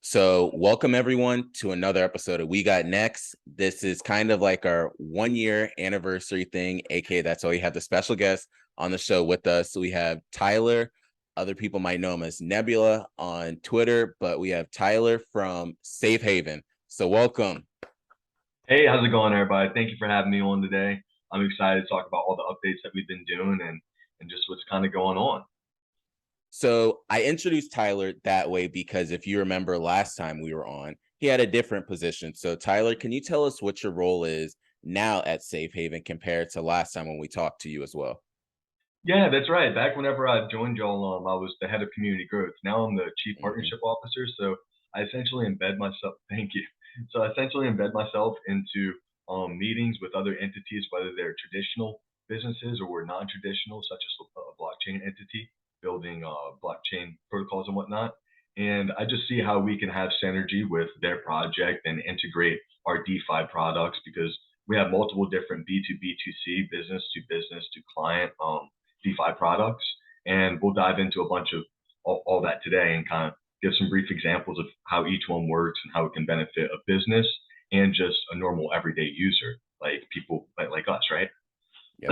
So, welcome everyone to another episode of We Got Next. This is kind of like our 1 year anniversary thing, aka that's why we have the special guest on the show with us. So we have Tyler. Other people might know him as Nebula on Twitter, but we have Tyler from Safe Haven. So, welcome. Hey, how's it going, everybody? Thank you for having me on today. I'm excited to talk about all the updates that we've been doing and just what's kind of going on. So I introduced Tyler that way because if you remember last time we were on, he had a different position. So Tyler, can you tell us what your role is now at Safe Haven compared to last time when we talked to you as well? Yeah, that's right. Back whenever I joined y'all, I was the head of community growth. Now I'm the chief Mm-hmm. partnership officer. So I essentially embed myself. Thank you. So I essentially embed myself into meetings with other entities, whether they're traditional businesses or non-traditional, such as a blockchain entity building blockchain protocols and whatnot. And I just see how we can have synergy with their project and integrate our DeFi products because we have multiple different B2B2C, business to business to client DeFi products. And we'll dive into a bunch of all that today and kind of give some brief examples of how each one works and how it can benefit a business and just a normal everyday user, like people like us, right? Yep.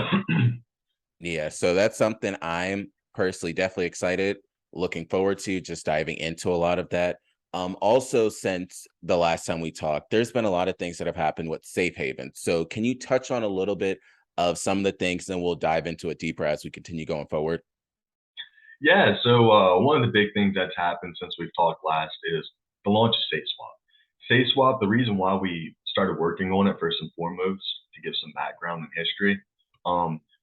Yeah. So that's something I'm personally definitely excited, looking forward to just diving into a lot of that. Also, since the last time we talked, there's been a lot of things that have happened with Safe Haven. So can you touch on a little bit of some of the things, and we'll dive into it deeper as we continue going forward? Yeah, so one of the big things that's happened since we've talked last is the launch of SafeSwap. SafeSwap, the reason why we started working on it first and foremost, to give some background and history,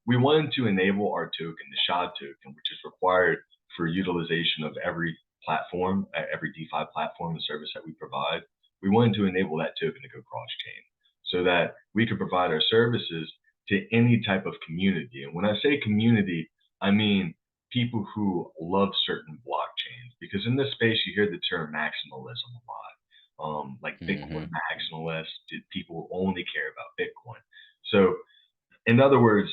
we wanted to enable our token, the SHA token, which is required for utilization of every platform, every DeFi platform and service that we provide. We wanted to enable that token to go cross-chain so that we could provide our services to any type of community. And when I say community, I mean people who love certain blockchains, because in this space you hear the term maximalism a lot. Like Bitcoin Mm-hmm. maximalists, people who only care about Bitcoin. So in other words,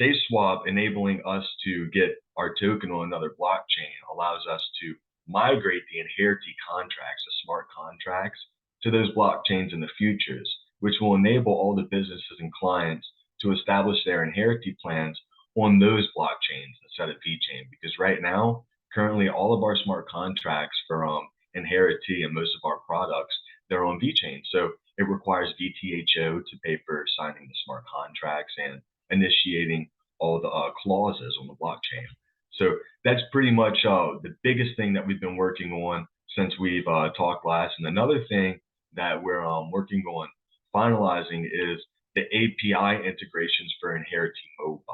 SafeSwap enabling us to get our token on another blockchain allows us to migrate the inheritee contracts, the smart contracts, to those blockchains in the futures, which will enable all the businesses and clients to establish their inheritee plans on those blockchains instead of VeChain. Because right now, currently, all of our smart contracts for inheritee and most of our products, they're on VeChain. So it requires VTHO to pay for signing the smart contracts and initiating all the clauses on the blockchain. So that's pretty much the biggest thing that we've been working on since we've talked last. And another thing that we're working on finalizing is the API integrations for Inheritee Mobile.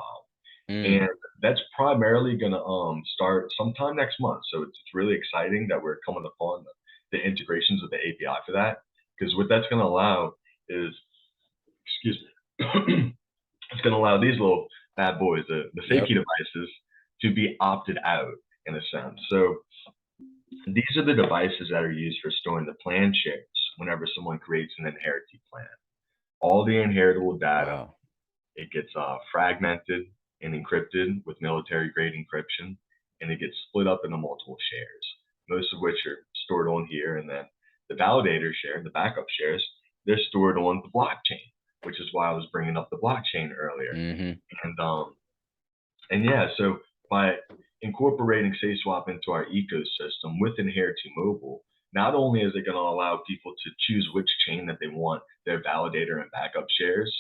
Mm. And that's primarily going to start sometime next month. So it's really exciting that we're coming upon the integrations of the API for that. Because what that's going to allow is, excuse me, it's going to allow these little bad boys, the Yep. safety devices, to be opted out in a sense. So these are the devices that are used for storing the plan shares whenever someone creates an inheritance plan. All the inheritable data, Wow. it gets fragmented and encrypted with military grade encryption, and it gets split up into multiple shares, most of which are stored on here. And then the validator share, the backup shares, they're stored on the blockchain, which is why I was bringing up the blockchain earlier. Mm-hmm. And yeah, so by incorporating SafeSwap into our ecosystem with Inheritee Mobile, not only is it going to allow people to choose which chain that they want their validator and backup shares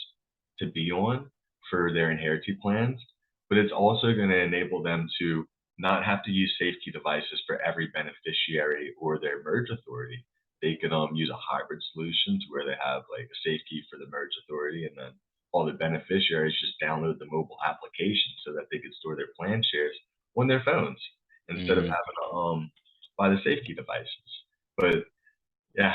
to be on for their Inheritee plans, but it's also going to enable them to not have to use safety devices for every beneficiary or their merge authority. They can use a hybrid solution to where they have like a safe key for the merge authority, and then all the beneficiaries just download the mobile application so that they could store their plan shares on their phones instead of Mm-hmm. having to buy the safety devices. But yeah,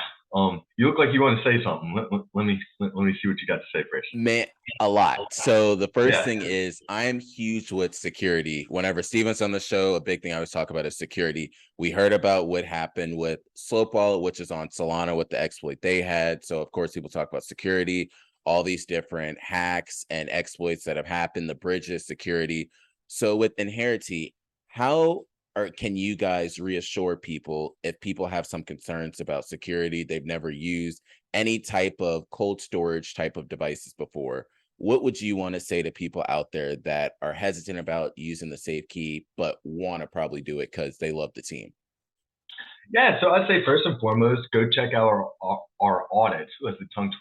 you look like you want to say something. Let me see what you got to say first. Man, a lot. So the first Yeah, thing is I'm huge with security. Whenever Steven's on the show, a big thing I always talk about is security. We heard about what happened with Slope Wallet, which is on Solana with the exploit they had. So of course, people talk about security, all these different hacks and exploits that have happened, the bridges, security. So with Inheritee, how or can you guys reassure people if people have some concerns about security, they've never used any type of cold storage type of devices before? What would you want to say to people out there that are hesitant about using the safe key, but want to probably do it because they love the team? Yeah, so I'd say first and foremost, go check out our audits. That's the tongue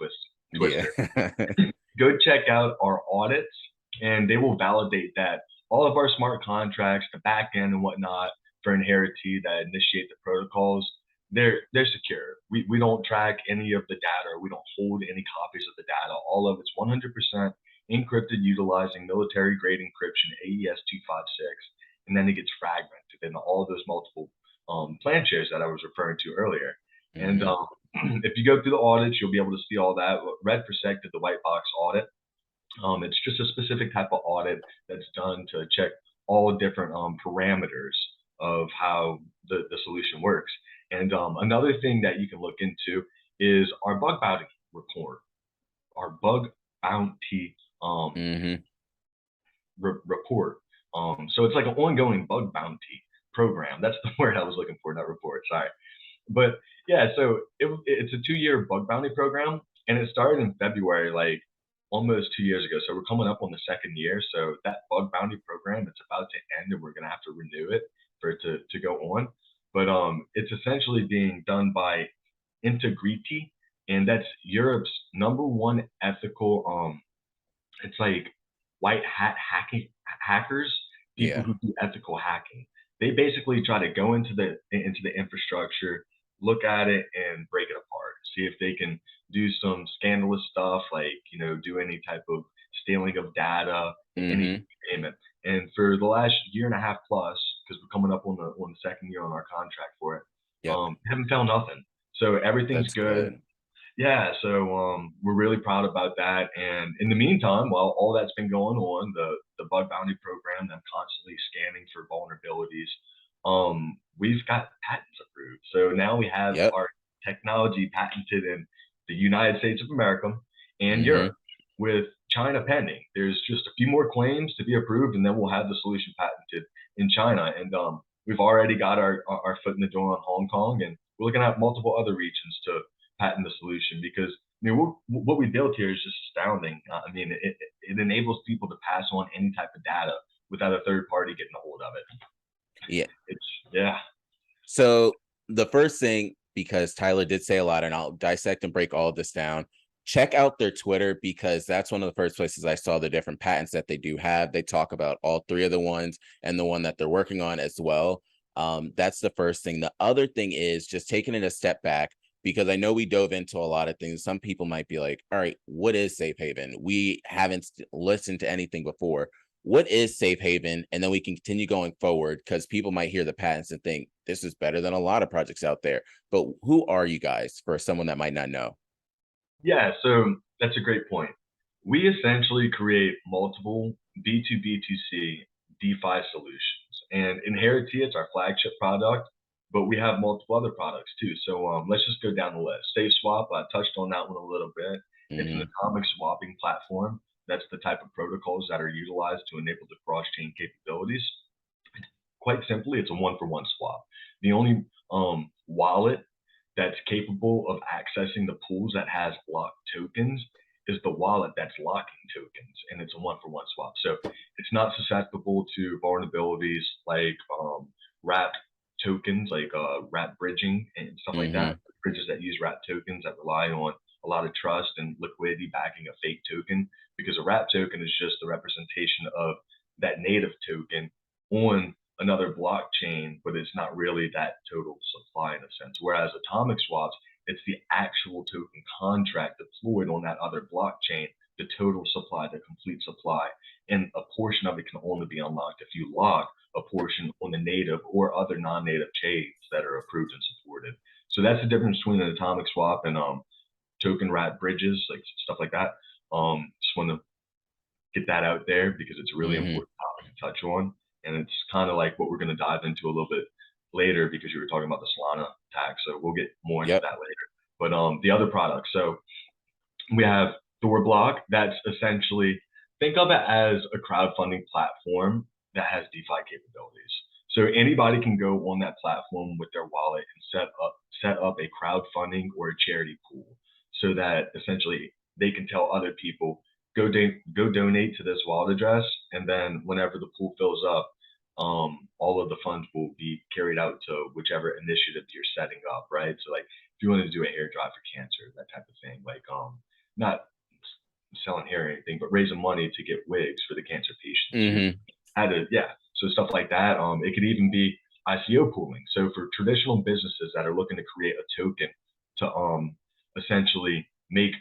Yeah. twister. Go check out our audits, and they will validate that all of our smart contracts, the back end and whatnot for Inherity that initiate the protocols, they're secure. We don't track any of the data. We don't hold any copies of the data. All of it's 100% encrypted utilizing military grade encryption AES 256, and then it gets fragmented in all of those multiple plan shares that I was referring to earlier. And Hmm. if you go through the audits, you'll be able to see all that. Red for did the white box audit. It's just a specific type of audit that's done to check all different parameters of how the solution works. And another thing that you can look into is our bug bounty report, our bug bounty Hmm. report. So it's like an ongoing bug bounty program. That's the word I was looking for, not report. Sorry. But yeah, so it's a 2-year bug bounty program, and it started in February, like almost 2 years ago. So we're coming up on the second year. So that bug bounty program, it's about to end, and we're gonna have to renew it for it to go on. But it's essentially being done by Integrity, and that's Europe's number one ethical it's like white hat hacking hackers, people Yeah. who do ethical hacking. They basically try to go into the infrastructure, look at it and break it apart, see if they can do some scandalous stuff like, do any type of stealing of data, any Hmm. payment. And for the last year and a half plus, because we're coming up on the second year on our contract for it, Yep. haven't found nothing. So everything's That's good. good. Yeah, so we're really proud about that. And in the meantime, while all that's been going on, the bug bounty program, them constantly scanning for vulnerabilities, we've got patents approved. So now we have Yep. our technology patented in the United States of America and Europe, Hmm. with China pending. There's just a few more claims to be approved, and then we'll have the solution patented in China. And we've already got our foot in the door on Hong Kong, and we're looking at multiple other regions to patent the solution, because what we built here is just astounding. I mean, it enables people to pass on any type of data without a third party getting a hold of it. Yeah. It's yeah, So the first thing, because Tyler did say a lot, and I'll dissect and break all of this down. Check out their Twitter, because that's one of the first places I saw the different patents that they do have. They talk about all three of the ones and the one that they're working on as well. That's the first thing. The other thing is just taking it a step back, because I know we dove into a lot of things. Some people might be like, all right, what is safe haven? We haven't listened to anything before. What is safe haven? And then we can continue going forward, because people might hear the patents and think this is better than a lot of projects out there. But who are you guys, for someone that might not know? yeah. So that's a great point. We essentially create multiple B2B2C DeFi solutions, and Inherity, it's our flagship product, but we have multiple other products too. So let's just go down the list. SafeSwap, I touched on that one a little bit. It's an Hmm. atomic swapping platform. That's the type of protocols that are utilized to enable the cross-chain capabilities. Quite simply, it's a one-for-one swap. The only wallet that's capable of accessing the pools that has locked tokens is the wallet that's locking tokens, and it's a one-for-one swap. So it's not susceptible to vulnerabilities like wrap tokens, like wrap bridging and stuff like Hmm. that. Bridges that use wrap tokens that rely on a lot of trust and liquidity backing a fake token, because a wrap token is just the representation of that native token on another blockchain, but it's not really that total supply in a sense. Whereas atomic swaps, it's the actual token contract deployed on that other blockchain, the total supply, the complete supply. And a portion of it can only be unlocked if you lock a portion on the native or other non-native chains that are approved and supported. So that's the difference between an atomic swap and token wrap bridges, like stuff like that. Just want to get that out there because it's a really Hmm. important topic to touch on. And it's kind of like what we're going to dive into a little bit later, because you were talking about the Solana tax. So we'll get more into Yep. that later. But the other products. So we have ThorBlock. That's essentially, think of it as a crowdfunding platform that has DeFi capabilities. So anybody can go on that platform with their wallet and set up a crowdfunding or a charity pool, so that essentially they can tell other people, go donate to this wallet address, and then whenever the pool fills up, all of the funds will be carried out to whichever initiative you're setting up, right? So like if you want to do a hair drive for cancer, that type of thing, like not selling hair or anything, but raising money to get wigs for the cancer patients who Mm-hmm. had a, yeah, so stuff like that. It could even be ICO pooling. So for traditional businesses that are looking to create a token to essentially make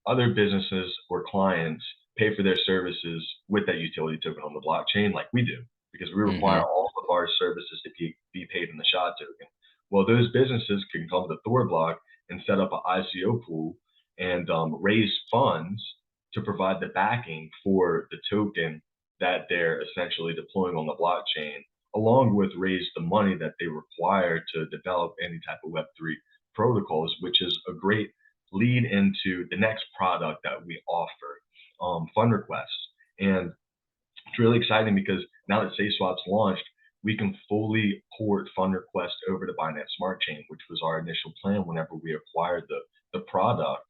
other businesses or clients pay for their services with that utility token on the blockchain, like we do, because we require Mm-hmm. all of our services to be paid in the SHA token. Well, those businesses can come to Thor Block and set up an ICO pool and raise funds to provide the backing for the token that they're essentially deploying on the blockchain, along with raise the money that they require to develop any type of Web3 protocols, which is a great lead into the next product that we offer, fund requests. And it's really exciting because now that SafeSwap's launched, we can fully port fund requests over to Binance Smart Chain, which was our initial plan whenever we acquired the product.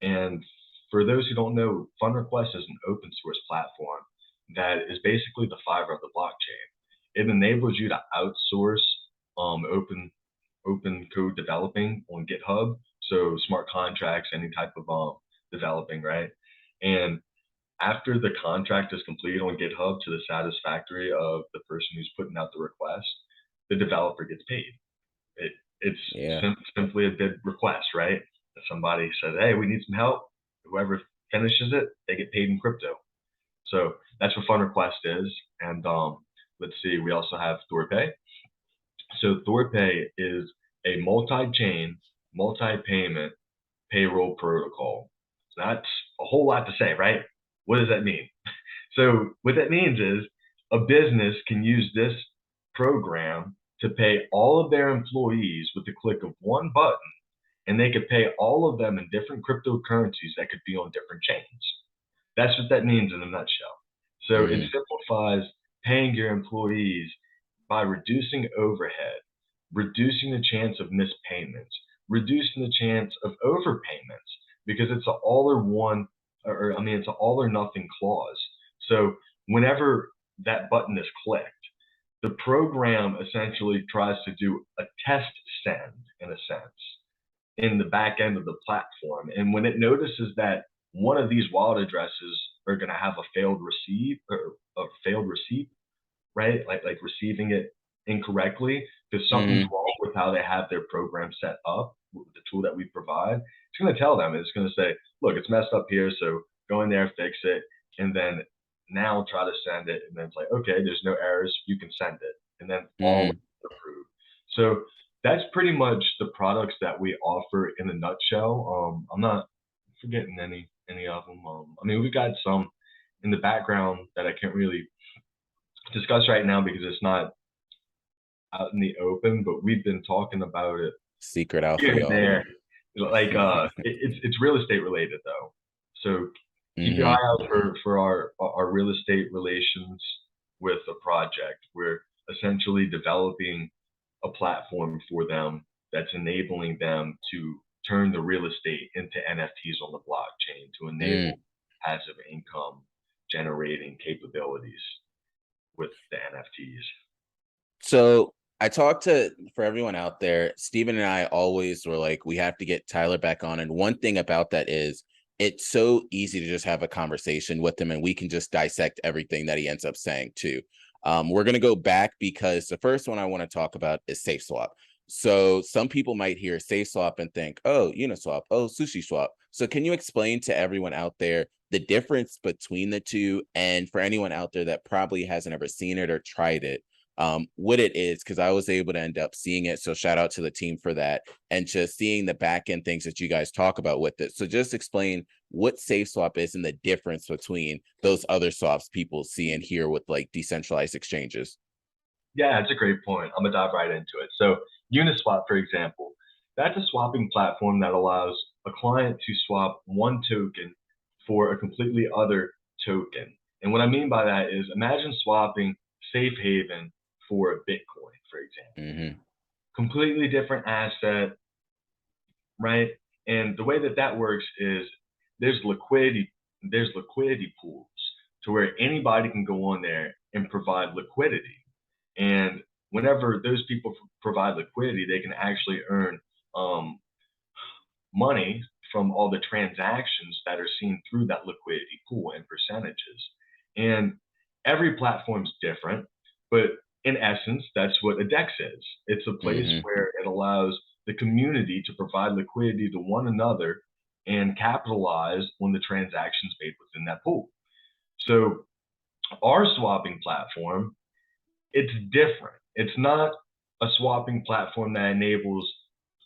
And for those who don't know, Fund Request is an open source platform that is basically the Fiverr of the blockchain. It enables you to outsource open code developing on GitHub, so smart contracts, any type of developing, right? And after the contract is completed on GitHub to the satisfactory of the person who's putting out the request, the developer gets paid. It's Yeah. simply a bid request, right? If somebody says, hey, we need some help, whoever finishes it, they get paid in crypto. So that's what Fund Request is. And let's see, we also have ThorPay. So ThorPay is a multi-chain, multi-payment payroll protocol. So that's a whole lot to say, right? What does that mean? So what that means is a business can use this program to pay all of their employees with the click of one button, and they could pay all of them in different cryptocurrencies that could be on different chains. That's what that means in a nutshell. So it Mm-hmm. simplifies paying your employees by reducing overhead, reducing the chance of missed payments, reducing the chance of overpayments, because it's an all or one, or I mean, it's an all or nothing clause. So whenever that button is clicked, the program essentially tries to do a test send in a sense in the back end of the platform. And when it notices that one of these wallet addresses are going to have a failed receive or a failed receipt, right? Like receiving it incorrectly because something's Mm-hmm. wrong with how they have their program set up with the tool that we provide. It's going to tell them, it's going to say, look, it's messed up here. So go in there, fix it. And then now try to send it. And then it's like, okay, there's no errors. You can send it. And then all Mm-hmm. approved. So that's pretty much the products that we offer in a nutshell. I'm not forgetting any of them. I mean, we've got some in the background that I can't really discuss right now because it's not out in the open, but we've been talking about it Secret alpha, here and y'all. there. Like it's real estate related though. So keep your eye Mm-hmm. out for our real estate relations with a project. We're essentially developing a platform for them that's enabling them to turn the real estate into NFTs on the blockchain to Mm. enable passive income generating capabilities with the NFTs. So I talked to, for everyone out there, Stephen and I always were like, we have to get Tyler back on. And one thing about that is it's so easy to just have a conversation with him and we can just dissect everything that he ends up saying too. We're going to go back because the first one I want to talk about is SafeSwap. So some people might hear SafeSwap and think, oh, Uniswap, oh, SushiSwap. So can you explain to everyone out there the difference between the two? And for anyone out there that probably hasn't ever seen it or tried it, what it is, because I was able to end up seeing it. So shout out to the team for that and just seeing the back end things that you guys talk about with it. So just explain what SafeSwap is and the difference between those other swaps people see and hear with like decentralized exchanges. Yeah, it's a great point. I'm gonna dive right into it. So Uniswap, for example, that's a swapping platform that allows a client to swap one token for a completely other token. And what I mean by that is imagine swapping Safe Haven for a Bitcoin, for example. Mm-hmm. Completely different asset, right? And the way that that works is there's liquidity there's liquidity pools to where anybody can go on there and provide liquidity. And whenever those people provide liquidity, they can actually earn um, money from all the transactions that are seen through that liquidity pool and percentages. And every platform's different, but in essence, that's what a DEX is. It's a place Mm-hmm. where it allows the community to provide liquidity to one another and capitalize on the transactions made within that pool. So our swapping platform, it's different. It's not a swapping platform that enables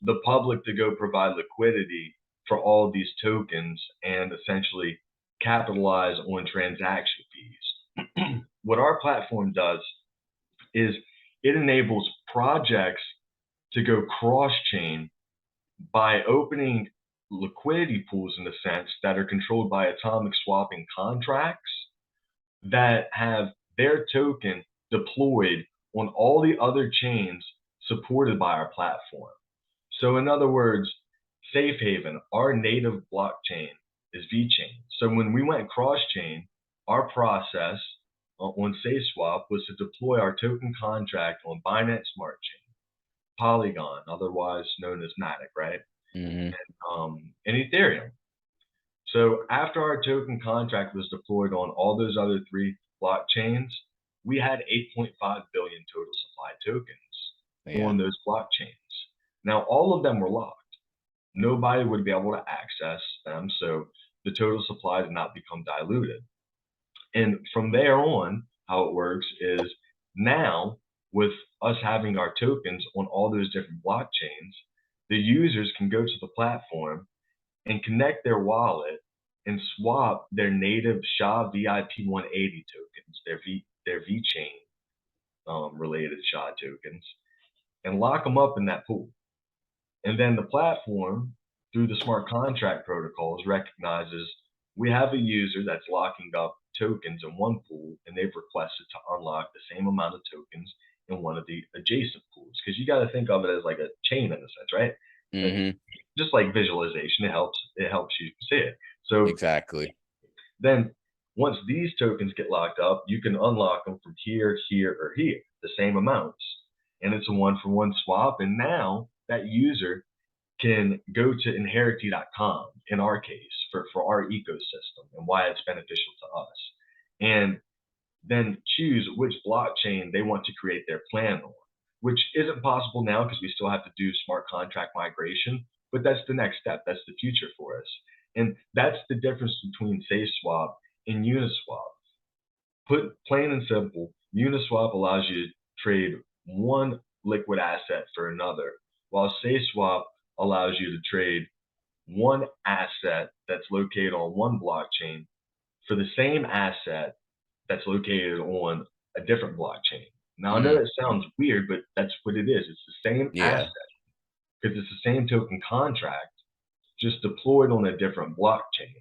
the public to go provide liquidity for all of these tokens and essentially capitalize on transaction fees. What our platform does is it enables projects to go cross chain by opening liquidity pools in a sense that are controlled by atomic swapping contracts that have their token deployed on all the other chains supported by our platform. So, in other words, Safe Haven, our native blockchain is VChain. So, when we went cross chain, our process on SafeSwap was to deploy our token contract on Binance Smart Chain, Polygon, otherwise known as Matic, right? Mm-hmm. And Ethereum. So after our token contract was deployed on all those other three blockchains, we had 8.5 billion total supply tokens Yeah. on those blockchains. Now, all of them were locked. Nobody would be able to access them, so the total supply did not become diluted. And from there on, how it works is now with us having our tokens on all those different blockchains, the users can go to the platform and connect their wallet and swap their native SHA VIP 180 tokens, their VChain related SHA tokens, and lock them up in that pool. And then the platform, through the smart contract protocols, recognizes we have a user that's locking up tokens in one pool, and they've requested to unlock the same amount of tokens in one of the adjacent pools. Because you got to think of it as like a chain in a sense, right? Mm-hmm. Just like visualization, it helps you see it. So Exactly. then once these tokens get locked up, you can unlock them from here, here, or here, the same amounts. And it's a one-for-one swap. And now that user can go to inherity.com in our case for our ecosystem and why it's beneficial to us. And then choose which blockchain they want to create their plan on, which isn't possible now because we still have to do smart contract migration, but that's the next step. That's the future for us. And that's the difference between SafeSwap and Uniswap. Put plain and simple, Uniswap allows you to trade one liquid asset for another, while SafeSwap allows you to trade one asset that's located on one blockchain for the same asset that's located on a different blockchain. Now, I know Mm. that sounds weird, but that's what it is. It's the same Yeah. asset because it's the same token contract, just deployed on a different blockchain.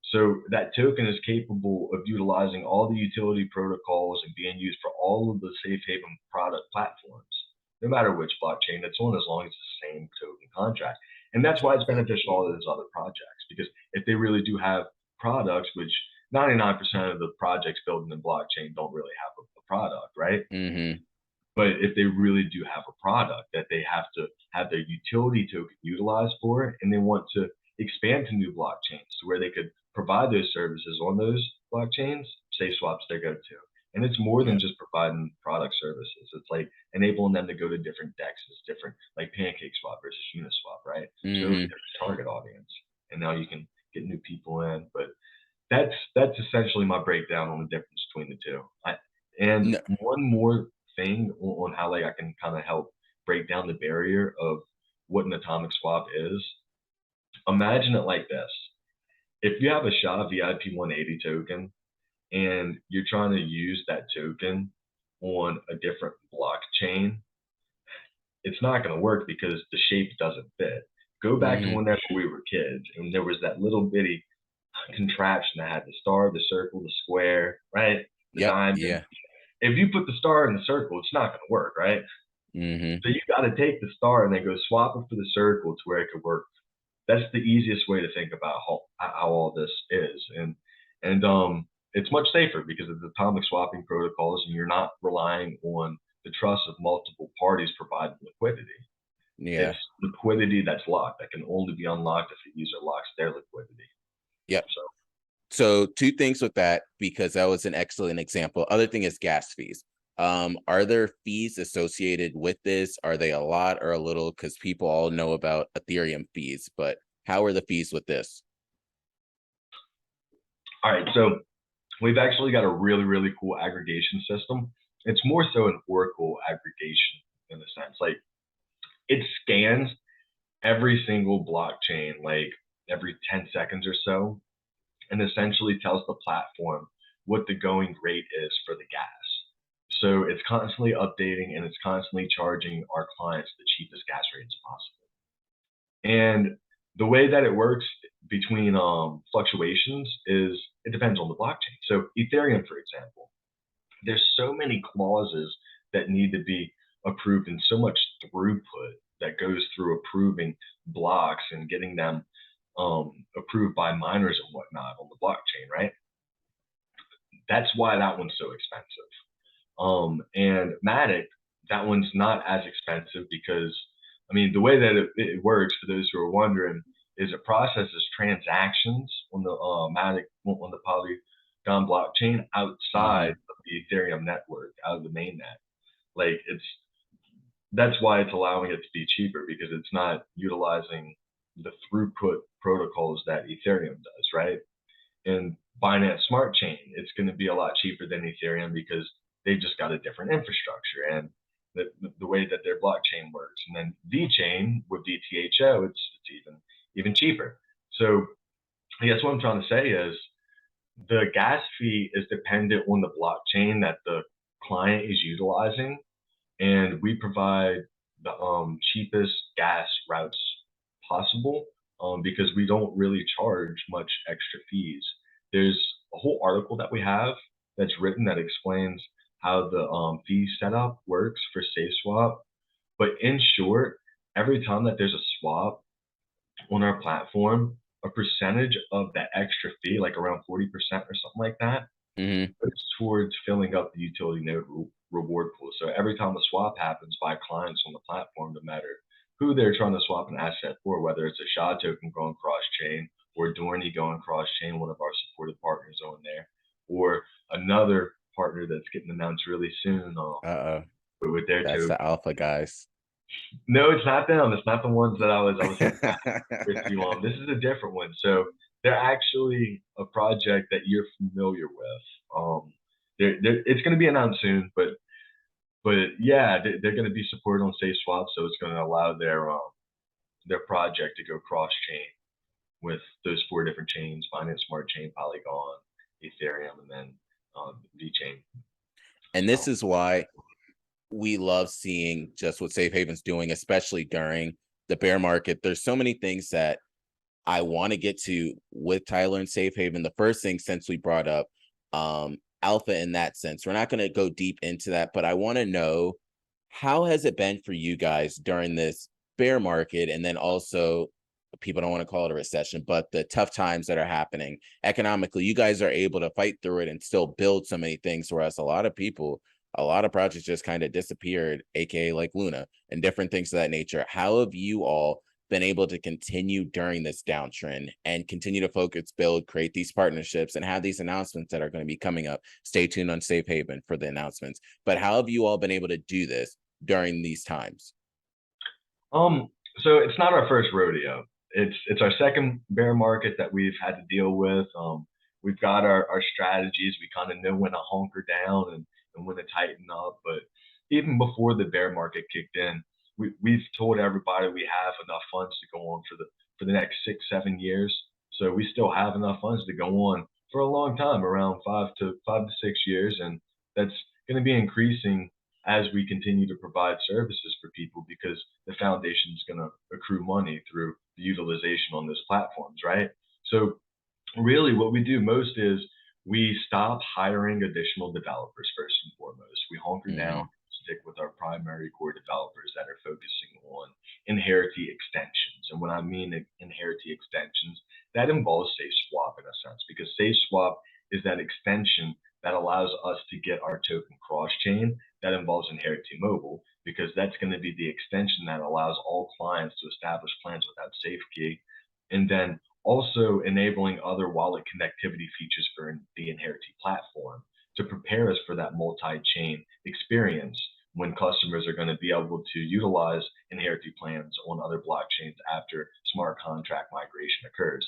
So that token is capable of utilizing all the utility protocols and being used for all of the Safe Haven product platforms, no matter which blockchain it's on, as long as it's the same token contract. And that's why it's beneficial to all of those other projects, because if they really do have products, which 99% of the projects building in blockchain don't really have a product, right? Mm-hmm. But if they really do have a product that they have to have their utility token utilized for it, and they want to expand to new blockchains to where they could provide those services on those blockchains, SafeSwap's their go-to. And it's more than Yeah. just providing product services. It's like enabling them to go to different dexes, different like PancakeSwap versus Uniswap, right? So Mm-hmm. different target audience. And now you can get new people in. But that's essentially my breakdown on the difference between the two. And No. one more thing on how like I can kind of help break down the barrier of what an atomic swap is. Imagine it like this: if you have a SHA VIP 180 token and you're trying to use that token on a different blockchain, it's not going to work because the shape doesn't fit. Go back to Mm-hmm. whenever we were kids and there was that little bitty contraption that had the star, the circle, the square, right? The Yep. diamond. Yeah. if you put the star in the circle, it's not going to work, right? Mm-hmm. So you got to take the star and then go swap it for the circle to where it could work. That's the easiest way to think about how all this is, and it's much safer because of the atomic swapping protocols, and you're not relying on the trust of multiple parties providing liquidity. Yeah. It's liquidity that's locked that can only be unlocked if the user locks their liquidity. Yep. So So two things with that, because that was an excellent example. Other thing is gas fees. Are there fees associated with this? Are they a lot or a little? Because people all know about Ethereum fees, but how are the fees with this? all right, so we've actually got a really, really cool aggregation system. It's more so an Oracle aggregation in a sense. Like it scans every single blockchain like every 10 seconds or so and essentially tells the platform what the going rate is for the gas. So it's constantly updating and it's constantly charging our clients the cheapest gas rates possible. And the way that it works between fluctuations is it depends on the blockchain. So Ethereum, for example, there's so many clauses that need to be approved and so much throughput that goes through approving blocks and getting them approved by miners and whatnot on the blockchain, right? That's why that one's so expensive. And Matic, that one's not as expensive because, I mean, the way that it works, for those who are wondering, is it processes transactions on the Matic, on the Polygon blockchain outside Mm-hmm. of the Ethereum network, out of the mainnet. Like that's why it's allowing it to be cheaper because it's not utilizing the throughput protocols that Ethereum does, right? And Binance Smart Chain, it's going to be a lot cheaper than Ethereum because they've just got a different infrastructure and the way that their blockchain works. And then VeChain with VTHO, it's even cheaper. So I guess what I'm trying to say is the gas fee is dependent on the blockchain that the client is utilizing, and we provide the cheapest gas routes possible because we don't really charge much extra fees. There's a whole article that we have that's written that explains how the fee setup works for SafeSwap. But in short, every time that there's a swap on our platform, a percentage of that extra fee, like around 40% or something like that, Mm-hmm. goes towards filling up the utility node reward pool. So every time a swap happens by clients on the platform, no matter who they're trying to swap an asset for, whether it's a SHA token going cross chain or Dorney going cross chain, one of our supported partners on there, or another partner that's getting announced really soon Uh-oh. with their That's token. the alpha guys. No, it's not them. It's not the ones that I was hitting back with you on. This is a different one. So they're actually a project that you're familiar with. It's going to be announced soon, but yeah, they're going to be supported on SafeSwap, so it's going to allow their project to go cross chain with those 4 different chains: Binance Smart Chain, Polygon, Ethereum, and then VeChain. And So this is why we love seeing just what Safe Haven's doing, especially during the bear market. There's so many things that I want to get to with Tyler and Safe Haven. The first thing, since we brought up alpha in that sense, we're not going to go deep into that, but I want to know, how has it been for you guys during this bear market? And then also, people don't want to call it a recession, but the tough times that are happening economically, you guys are able to fight through it and still build so many things. Whereas a lot of people, a lot of projects just kind of disappeared, aka like Luna and different things of that nature. How have you all been able to continue during this downtrend and continue to focus, build, create these partnerships, and have these announcements that are going to be coming up? Stay tuned on Safe Haven for the announcements. But how have you all been able to do this during these times? Um, so it's not our first rodeo. It's our second bear market that we've had to deal with. We've got our strategies. We kind of know when to hunker down and when to tighten up. But even before the bear market kicked in, we've told everybody we have enough funds to go on for the next 6, 7 years. So we still have enough funds to go on for a long time, around 5 to 6 years, and that's going to be increasing as we continue to provide services for people because the foundation is going to accrue money through the utilization on those platforms, right? So really what we do most is we stop hiring additional developers first and foremost. We hunker Mm-hmm. down, stick with our primary core developers that are focusing on inheritance extensions. And when I mean inheritance extensions, that involves Safe Swap in a sense, because Safe Swap is that extension that allows us to get our token cross chain. That involves inheritance mobile, because that's going to be the extension that allows all clients to establish plans without safe key. And then also enabling other wallet connectivity features for the Inherity platform to prepare us for that multi-chain experience when customers are going to be able to utilize Inherity plans on other blockchains after smart contract migration occurs.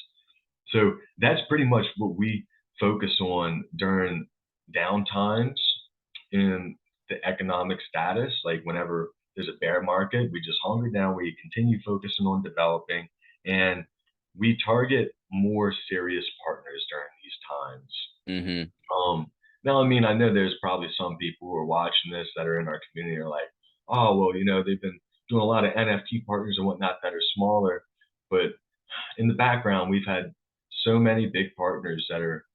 So that's pretty much what we focus on during downtimes in the economic status. Like whenever there's a bear market, we just hunker down, we continue focusing on developing, and we target more serious partners during these times. Mm-hmm. Now, I mean, I know there's probably some people who are watching this that are in our community are like, oh, well, they've been doing a lot of NFT partners and whatnot that are smaller. But in the background, we've had so many big partners that are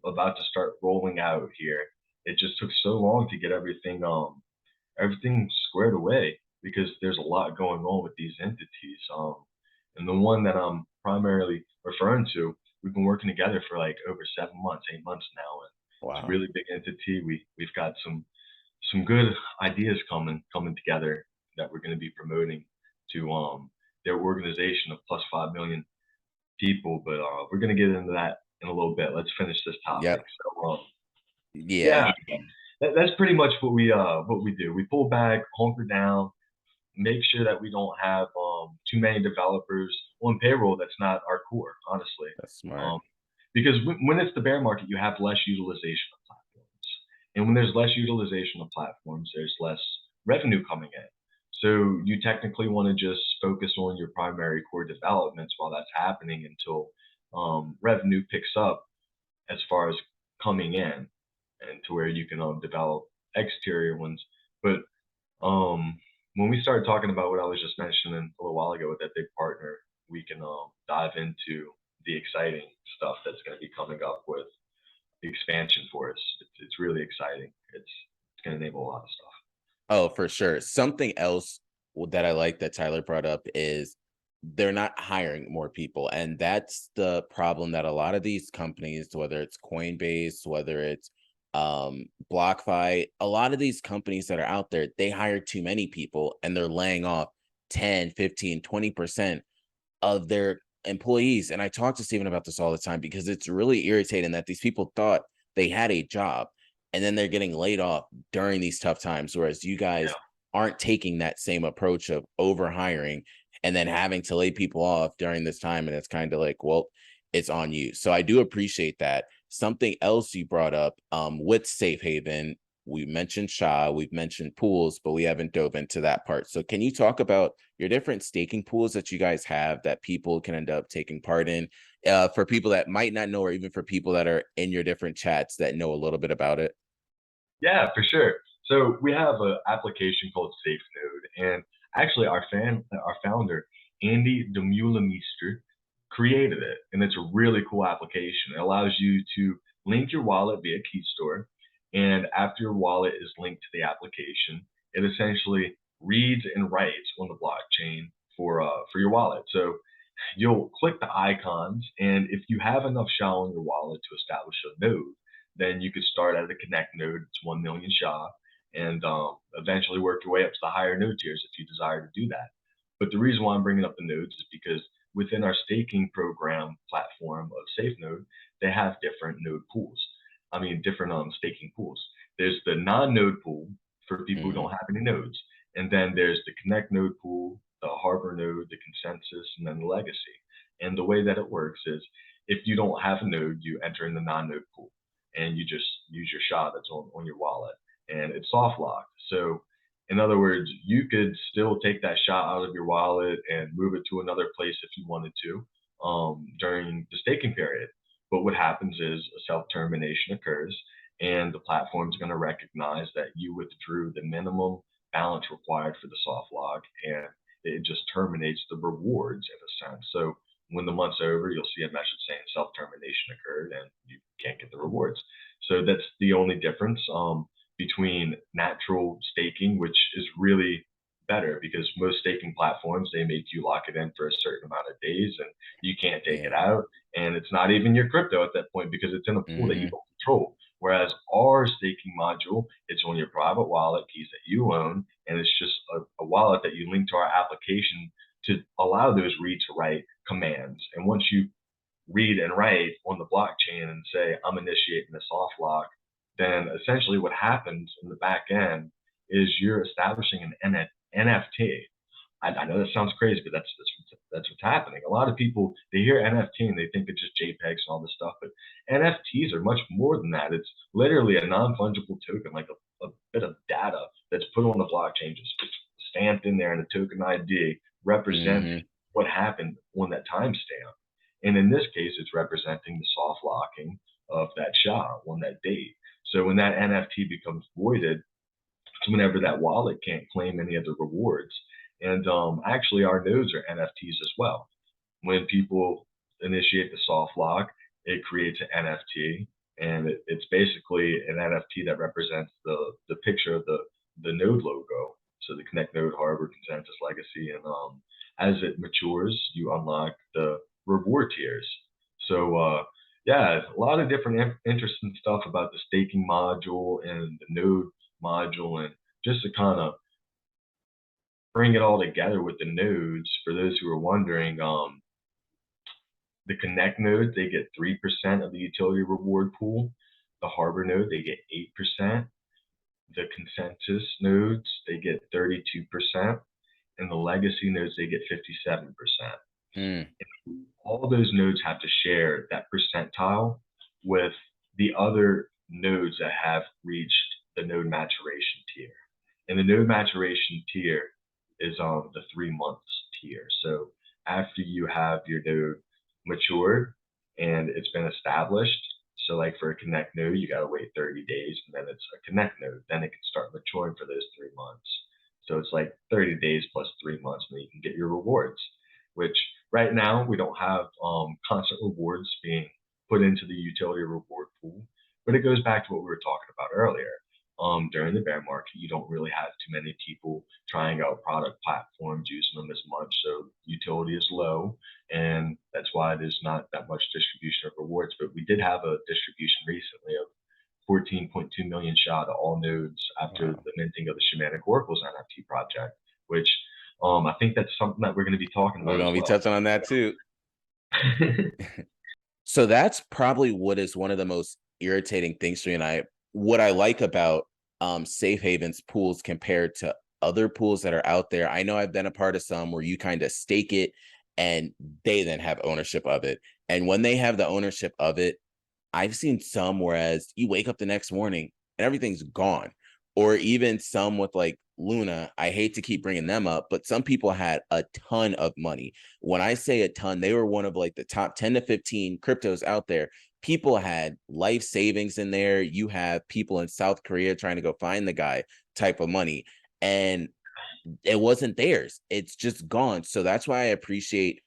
about to start rolling out here. It just took so long to get everything squared away, because there's a lot going on with these entities. And the one that I'm primarily referring to, we've been working together for like over 7 months, 8 months now, and it's a Wow. really big entity. We've got some good ideas coming together that we're going to be promoting to their organization of plus 5 million people. But we're going to get into that in a little bit. Let's finish this topic. Yep. So Yeah. yeah, that's pretty much what we do. We pull back, hunker down, make sure that we don't have too many developers on payroll. That's not our core, honestly. That's smart. Um, because when it's the bear market, you have less utilization of platforms, and when there's less utilization of platforms, there's less revenue coming in. So you technically want to just focus on your primary core developments while that's happening until revenue picks up as far as coming in, and to where you can develop exterior ones. But when we started talking about what I was just mentioning a little while ago with that big partner, we can dive into the exciting stuff that's going to be coming up with the expansion for us. It's really exciting. It's going to enable a lot of stuff. Oh, for sure. Something else that I like that Tyler brought up is they're not hiring more people. And that's the problem that a lot of these companies, whether it's Coinbase, whether it's BlockFi, a lot of these companies that are out there, they hire too many people and they're laying off 10, 15, 20% of their employees. And I talk to Steven about this all the time because it's really irritating that these people thought they had a job and then they're getting laid off during these tough times. Whereas you Yeah. guys aren't taking that same approach of over hiring and then having to lay people off during this time. And it's kind of like, well, it's on you. So I do appreciate that. Something else you brought up with Safe Haven, we mentioned SHA, we've mentioned pools, but we haven't dove into that part. So can you talk about your different staking pools that you guys have that people can end up taking part in, for people that might not know, or even for people that are in your different chats that know a little bit about it? Yeah, for sure. So we have an application called SafeNode, and actually our founder, Andy Demulemister, created it, and it's a really cool application. It allows you to link your wallet via Keystore, and after your wallet is linked to the application, it essentially reads and writes on the blockchain for your wallet. So you'll click the icons, and if you have enough SHA on your wallet to establish a node, then you could start at the connect node. It's 1 million SHA, and eventually work your way up to the higher node tiers if you desire to do that. But the reason why I'm bringing up the nodes is because within our staking program platform of SafeNode, they have different node pools. I mean, different staking pools. There's the non-node pool for people who Mm-hmm. don't have any nodes, and then there's the connect node pool, the harbor node, the consensus, and then the legacy. And the way that it works is, if you don't have a node, you enter in the non-node pool, and you just use your SHA that's on your wallet, and it's soft locked. So in other words, you could still take that SHA out of your wallet and move it to another place if you wanted to during the staking period. But what happens is a self-termination occurs, and the platform is going to recognize that you withdrew the minimum balance required for the soft lock, and it just terminates the rewards in a sense. So when the month's over, you'll see a message saying self-termination occurred and you can't get the rewards. So that's the only difference between natural staking, which is really better because most staking platforms, they make you lock it in for a certain amount of days and you can't take it Yeah. out. And it's not even your crypto at that point because it's in a pool that you Mm-hmm. don't control. Whereas our staking module, it's on your private wallet keys that you own, and it's just a wallet that you link to our application to allow those read to write commands. And once you read and write on the blockchain and say, I'm initiating a soft lock, then essentially what happens in the back end is you're establishing an NFT. I know that sounds crazy, but that's what's happening. A lot of people, they hear NFT and they think it's just JPEGs and all this stuff, but NFTs are much more than that. It's literally a non-fungible token, like a bit of data that's put on the blockchain, just stamped in there, and a token ID representing Mm-hmm. what happened on that timestamp. And in this case, it's representing the soft locking of that SHA on that date. So when that NFT becomes voided, it's whenever that wallet can't claim any of the rewards. And actually, our nodes are NFTs as well. When people initiate the soft lock, it creates an NFT, and it's basically an NFT that represents the picture of the node logo. So the Connect Node, Harbor, Consensus, Legacy, and as it matures, you unlock the reward tiers. So yeah, a lot of different interesting stuff about the staking module and the node module, and just to kind of bring it all together with the nodes, for those who are wondering, the Connect node, they get 3% of the utility reward pool. The Harbor node, they get 8%. The Consensus nodes, they get 32%. And the Legacy nodes, they get 57%. Mm. All those nodes have to share that percentile with the other nodes that have reached the node maturation tier. And the node maturation tier is on the 3 months tier. So after you have your node matured and it's been established, so like for a Connect node, you got to wait 30 days, and then it's a Connect node. Then it can start maturing for those 3 months. So it's like 30 days plus 3 months, and then you can get your rewards, which right now we don't have constant rewards being put into the utility reward pool. But it goes back to what we were talking about earlier. During the bear market, you don't really have too many people trying out product platforms, using them as much. So utility is low, and that's why there's not that much distribution of rewards. But we did have a distribution recently of 14.2 million SHA to all nodes after Wow. the minting of the Shamanic Oracles NFT project, which I think that's something that we're going to be talking We're about as gonna be well. touching on that too. So, So that's probably what is one of the most irritating things for me. And what I like about Safe Haven's pools compared to other pools that are out there. I know I've been a part of some where you kind of stake it and they then have ownership of it. And when they have the ownership of it, I've seen some whereas you wake up the next morning and everything's gone. Or even some with like Luna, I hate to keep bringing them up, but some people had a ton of money. When I say a ton, they were one of like the top 10 to 15 cryptos out there. People had life savings in there. You have people in South Korea trying to go find the guy type of money. And it wasn't theirs. It's just gone. So that's why I appreciate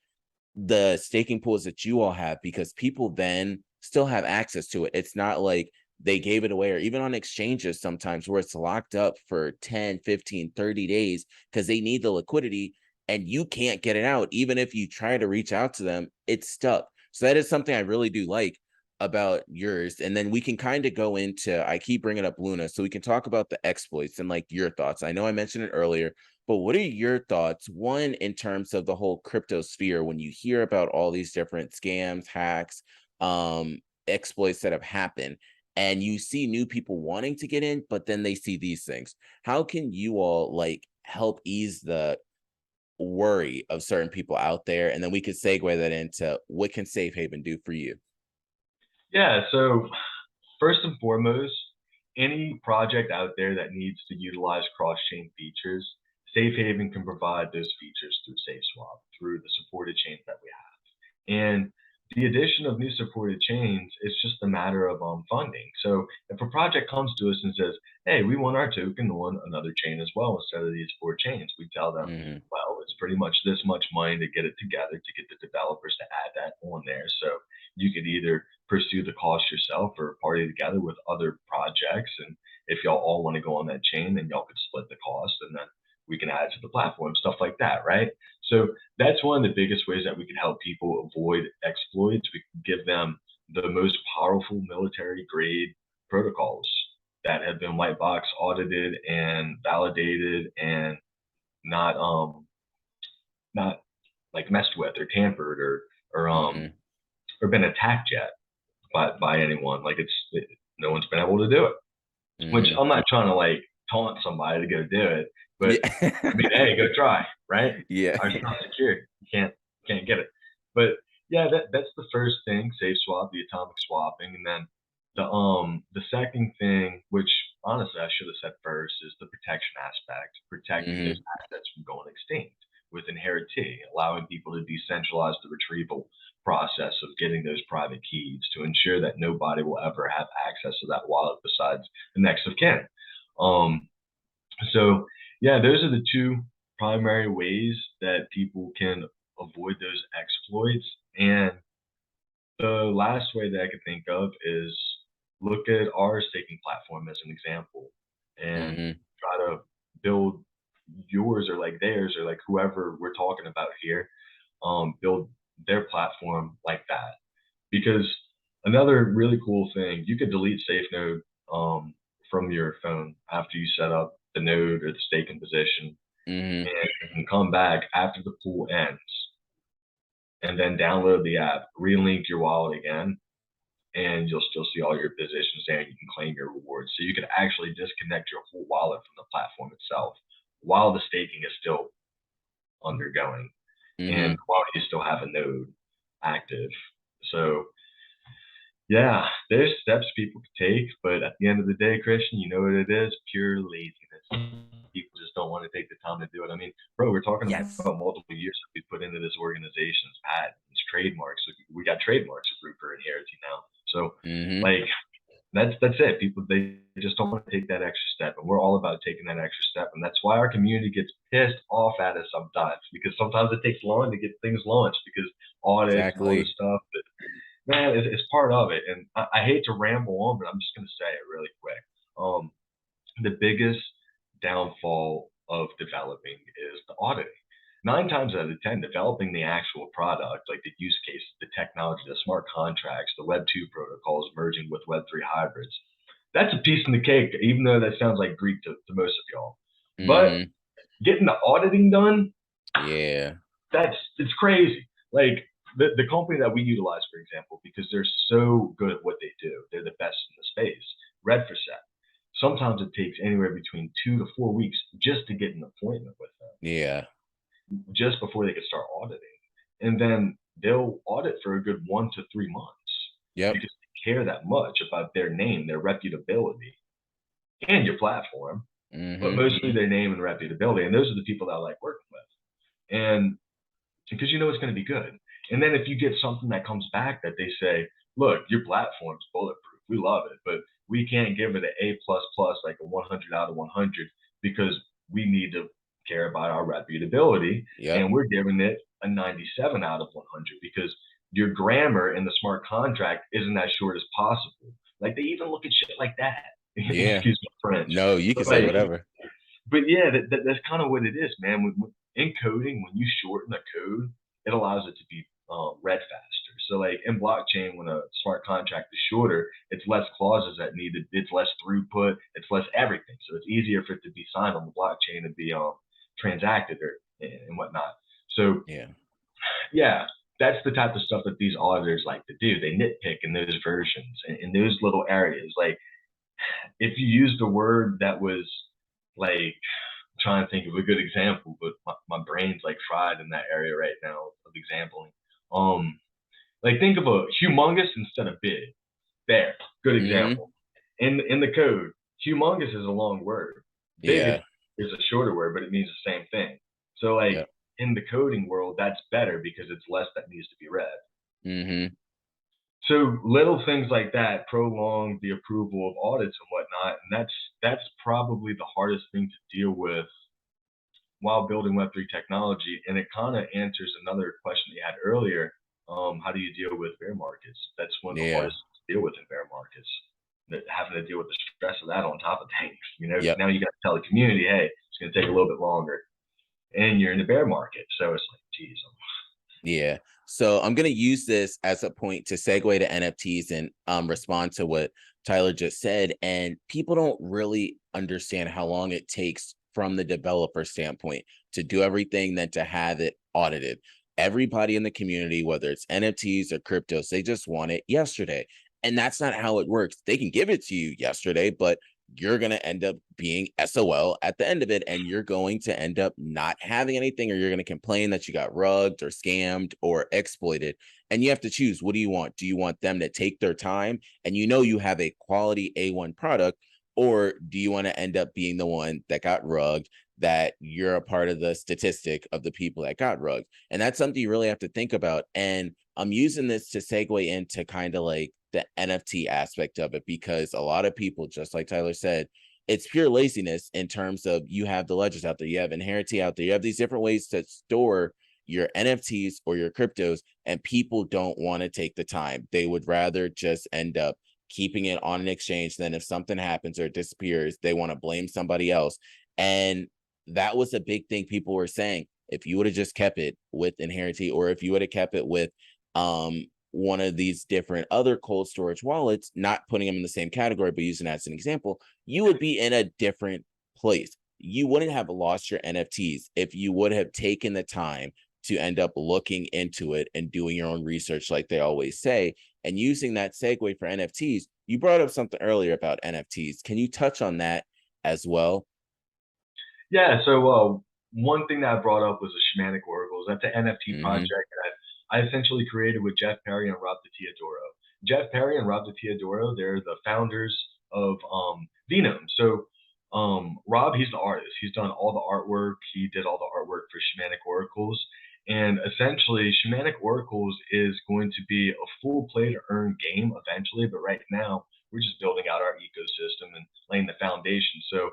the staking pools that you all have, because people then still have access to it. It's not like they gave it away, or even on exchanges sometimes where it's locked up for 10, 15, 30 days because they need the liquidity and you can't get it out. Even if you try to reach out to them, it's stuck. So that is something I really do like about yours. And then we can kind of go into, I keep bringing up Luna, so we can talk about the exploits and like your thoughts. I know I mentioned it earlier, but what are your thoughts, one, in terms of the whole crypto sphere, when you hear about all these different scams, hacks, exploits that have happened, and you see new people wanting to get in, but then they see these things? How can you all like help ease the worry of certain people out there? And then we could segue that into what can Safe Haven do for you? yeah, so first and foremost, any project out there that needs to utilize cross-chain features, Safe Haven can provide those features through SafeSwap, through the supported chains that we have. And the addition of new supported chains is just a matter of funding. So if a project comes to us and says, hey, we want our token on another chain as well instead of these four chains, we tell them, Mm-hmm. well, it's pretty much this much money to get it together, to get the developers to there. So you could either pursue the cost yourself or party together with other projects. And if y'all all want to go on that chain, then y'all could split the cost and then we can add to the platform, stuff like that, right? So that's one of the biggest ways that we can help people avoid exploits. We can give them the most powerful military grade protocols that have been white box audited and validated and not like messed with or tampered or been attacked yet by anyone. Like no one's been able to do it. Which I'm not trying to like taunt somebody to go do it, but I mean, hey, go try, right? Yeah. Our stuff's secure. You can't get it. But yeah, that's the first thing, safe swap, the atomic swapping, and then the second thing, which honestly I should have said first, is the protection aspect, protecting those assets from going extinct with inheritee, allowing people to decentralize the retrieval process of getting those private keys to ensure that nobody will ever have access to that wallet besides the next of kin. So yeah, those are the two primary ways that people can avoid those exploits. And the last way that I could think of is look at our staking platform as an example and try to build yours or like theirs or like whoever we're talking about here, build their platform like that. Because another really cool thing, you could delete SafeNode from your phone after you set up the node or the staking position, and you can come back after the pool ends and then download the app, relink your wallet again, and you'll still see all your positions there and you can claim your rewards. So you can actually disconnect your whole wallet from the platform itself while the staking is still undergoing and while you still have a node active. So yeah, there's steps people can take, but at the end of the day, Christian, you know what it is? Pure laziness. People just don't want to take the time to do it. I mean, bro, we're talking about multiple years that we put into this organization's patents, trademarks. We got trademarks approved for inheritance now. So like that's it. People, they just don't want to take that extra step, and we're all about taking that extra step. And that's why our community gets pissed off at us sometimes, because sometimes it takes long to get things launched because audits and all this stuff. But man, it's part of it. And I hate to ramble on, but I'm just going to say it really quick. The biggest downfall of developing is the auditing. 9 times out of 10, developing the actual product, like the use case, the technology, the smart contracts, the Web 2 protocols merging with Web 3 hybrids, that's a piece in the cake, even though that sounds like Greek to most of y'all. But getting the auditing done, it's crazy. Like the company that we utilize, for example, because they're so good at what they do, they're the best in the space, Red4Set. Sometimes it takes anywhere between 2 to 4 weeks just to get an appointment with them. Just before they can start auditing. And then they'll audit for a good 1 to 3 months. Because they care that much about their name, their reputability, and your platform, but mostly their name and reputability. And those are the people that I like working with. And because you know it's going to be good. And then if you get something that comes back that they say, look, your platform's bulletproof, we love it, but we can't give it an A++, like a 100 out of 100, because we need to care about our reputability, and we're giving it a 97 out of 100 because your grammar in the smart contract isn't as short as possible. Like they even look at shit like that. Excuse my French. No, you can say whatever. But yeah, that's kind of what it is, man. In coding, when you shorten the code, it allows it to be read faster. So like in blockchain, when a smart contract is shorter, it's less clauses that needed, it's less throughput, it's less everything. So it's easier for it to be signed on the blockchain and be transacted and whatnot. So yeah, that's the type of stuff that these auditors like to do. They nitpick in those versions, in those little areas. Like if you used a word that was like, I'm trying to think of a good example, but my brain's like fried in that area right now of exampling. Like think of a humongous instead of big. There, good example. In the code, humongous is a long word. Big is a shorter word, but it means the same thing. So like in the coding world, that's better because it's less that needs to be read. So little things like that prolong the approval of audits and whatnot, and that's probably the hardest thing to deal with while building Web3 technology. And it kind of answers another question that you had earlier. how do you deal with bear markets? That's one of the Yeah. hardest to deal with in bear markets. That having to deal with the stress of that on top of things. Yep. Now you got to tell the community, hey, it's going to take a little bit longer, and you're in the bear market. So it's like, geez. Yeah. So I'm going to use this as a point to segue to NFTs and respond to what Tyler just said. And people don't really understand how long it takes from the developer standpoint to do everything, then to have it audited. Everybody in the community, whether it's NFTs or cryptos, they just want it yesterday. And that's not how it works. They can give it to you yesterday, but you're going to end up being SOL at the end of it. And you're going to end up not having anything, or you're going to complain that you got rugged or scammed or exploited. And you have to choose, what do you want? Do you want them to take their time and you have a quality A1 product? Or do you want to end up being the one that got rugged, that you're a part of the statistic of the people that got rugged? And that's something you really have to think about. And I'm using this to segue into kind of like the NFT aspect of it, because a lot of people, just like Tyler said, it's pure laziness in terms of, you have the ledgers out there, you have Inherity out there, you have these different ways to store your NFTs or your cryptos, and people don't want to take the time. They would rather just end up keeping it on an exchange. Then if something happens or it disappears, they want to blame somebody else. And that was a big thing people were saying. If you would have just kept it with Inherity, or if you would have kept it with one of these different other cold storage wallets, not putting them in the same category, but using that as an example, you would be in a different place. You wouldn't have lost your NFTs if you would have taken the time to end up looking into it and doing your own research, like they always say. And using that segue for NFTs, you brought up something earlier about NFTs. Can you touch on that as well? Yeah. So one thing that I brought up was the Shamanic Oracles. That's an NFT project Mm-hmm. that I essentially created with Jeff Perry and Rob DiTeodoro. Jeff Perry and Rob DiTeodoro, they're the founders of Venome. So Rob, he's the artist. He's done all the artwork. He did all the artwork for Shamanic Oracles. And essentially, Shamanic Oracles is going to be a full play to earn game eventually. But right now, we're just building out our ecosystem and laying the foundation. So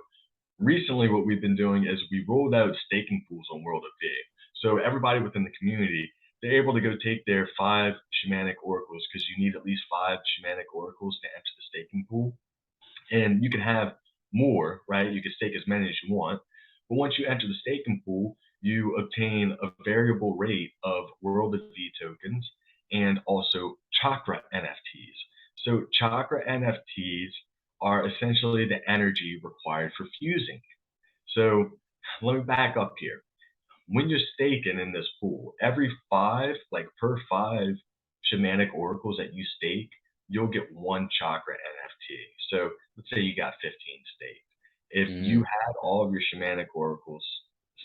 recently what we've been doing is we rolled out staking pools on World of Big. So everybody within the community, they're able to go take their 5 Shamanic Oracles, because you need at least 5 Shamanic Oracles to enter the staking pool. And you can have more, right? You can stake as many as you want. But once you enter the staking pool, you obtain a variable rate of World of V tokens and also Chakra NFTs. So Chakra NFTs are essentially the energy required for fusing. So let me back up here. When you're staking in this pool, every 5, like per 5 Shamanic Oracles that you stake, you'll get 1 Chakra NFT. So let's say you got 15 staked. If you Mm-hmm. had all of your Shamanic Oracles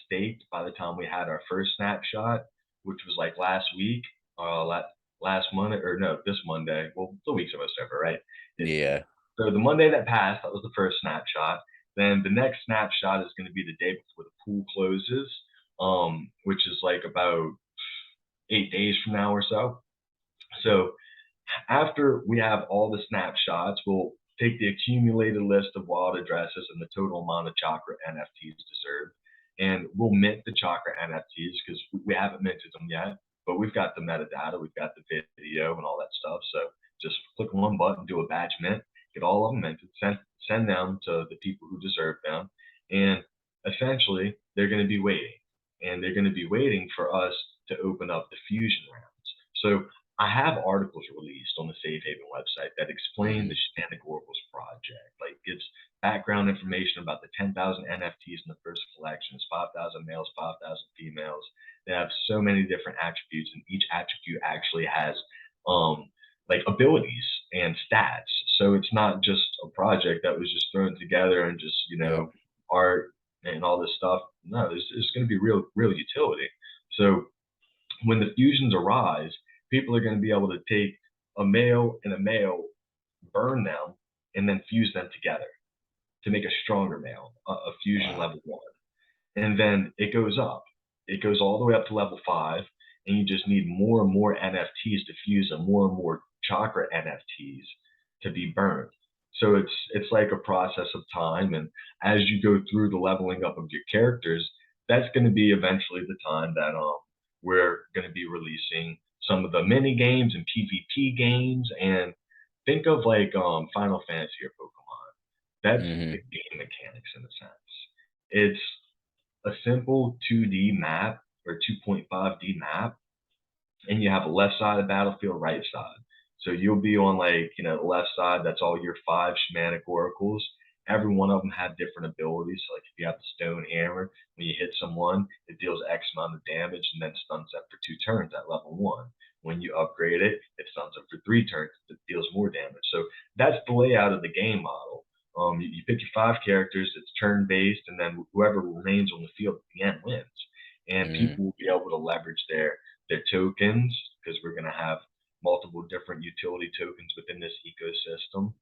staked by the time we had our first snapshot, which was like last week, last Monday, or no, this Monday. Well, the week's almost over, right? It, Yeah. so the Monday that passed, that was the first snapshot. Then the next snapshot is going to be the day before the pool closes, which is like about 8 days from now or so. So after we have all the snapshots, we'll take the accumulated list of wallet addresses and the total amount of Chakra NFTs deserved, and we'll mint the Chakra NFTs, because we haven't minted them yet, but we've got the metadata, we've got the video and all that stuff. So just click one button, do a batch mint, get all of them minted, send them to the people who deserve them, and essentially they're going to be waiting, and they're going to be waiting for us to open up the fusion rounds. So I have articles released on the Safe Haven website that explain Mm-hmm. the Shamanic Oracles project, like gives background information about the 10,000 NFTs in the first collection. It's 5,000 males, 5,000 females. They have so many different attributes, and each attribute actually has like abilities and stats. So it's not just a project that was just thrown together and just, Yep. art and all this stuff. No, there's going to be real utility. So when the fusions arise, people are going to be able to take a male and a male, burn them, and then fuse them together to make a stronger male, a fusion Wow. level 1. And then it goes up. It goes all the way up to level 5, and you just need more and more NFTs to fuse, and more Chakra NFTs to be burned. So it's like a process of time, and as you go through the leveling up of your characters, that's going to be eventually the time that we're going to be releasing some of the mini games and PvP games, and think of like Final Fantasy or Pokemon. That's Mm-hmm. the game mechanics in a sense. It's a simple 2D map or 2.5D map, and you have a left side of the battlefield, right side. So you'll be on like, the left side, that's all your 5 Shamanic Oracles. Every one of them have different abilities. So like if you have the Stone Hammer, when you hit someone, it deals X amount of damage and then stuns them for 2 turns at level 1. When you upgrade it, it stuns them for 3 turns. It deals more damage. So that's the layout of the game model. You pick your 5 characters, it's turn based, and then whoever remains on the field at the end wins. And Mm-hmm. people will be able to leverage their tokens, because we're going to have multiple different utility tokens within this ecosystem.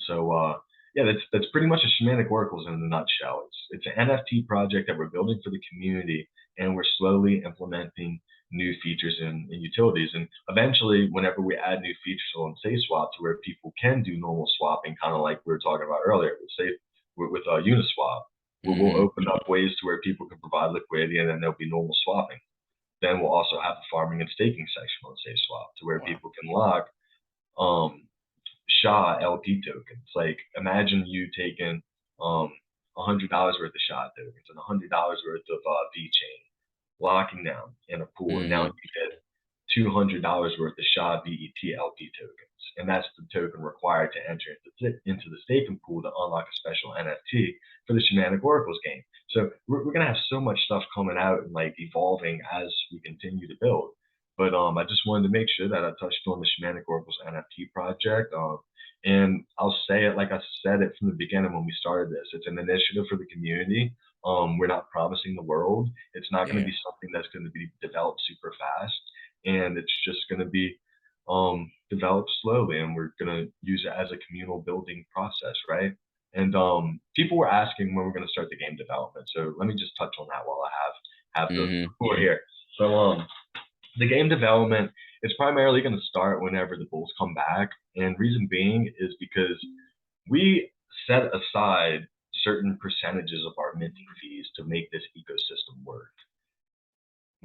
So yeah, that's pretty much a Shamanic Oracles in a nutshell. It's an NFT project that we're building for the community, and we're slowly implementing new features and utilities. And eventually, whenever we add new features on SafeSwap to where people can do normal swapping, kind of like we were talking about earlier with Uniswap, we'll Mm-hmm. open up ways to where people can provide liquidity, and then there'll be normal swapping. Then we'll also have the farming and staking section on SafeSwap to where Wow. people can lock um, SHA LP tokens. Like imagine you taking $100 worth of SHA tokens and $100 worth of VeChain, locking them in a pool, and now Mm-hmm. you get $200 worth of SHA BET LP tokens, and that's the token required to enter into the staking pool to unlock a special NFT for the Shamanic Oracles game. So we're gonna have so much stuff coming out and like evolving as we continue to build. But I just wanted to make sure that I touched on the Shamanic Oracles NFT project. And I'll say it like I said it from the beginning when we started this. It's an initiative for the community. We're not promising the world. It's not going to Yeah. be something that's going to be developed super fast, and it's just going to be developed slowly. And we're going to use it as a communal building process, right? And people were asking when we're going to start the game development. So let me just touch on that while I have the Mm-hmm. floor here. So the game development is primarily going to start whenever the Bulls come back. And reason being is because we set aside certain percentages of our minting fees to make this ecosystem work.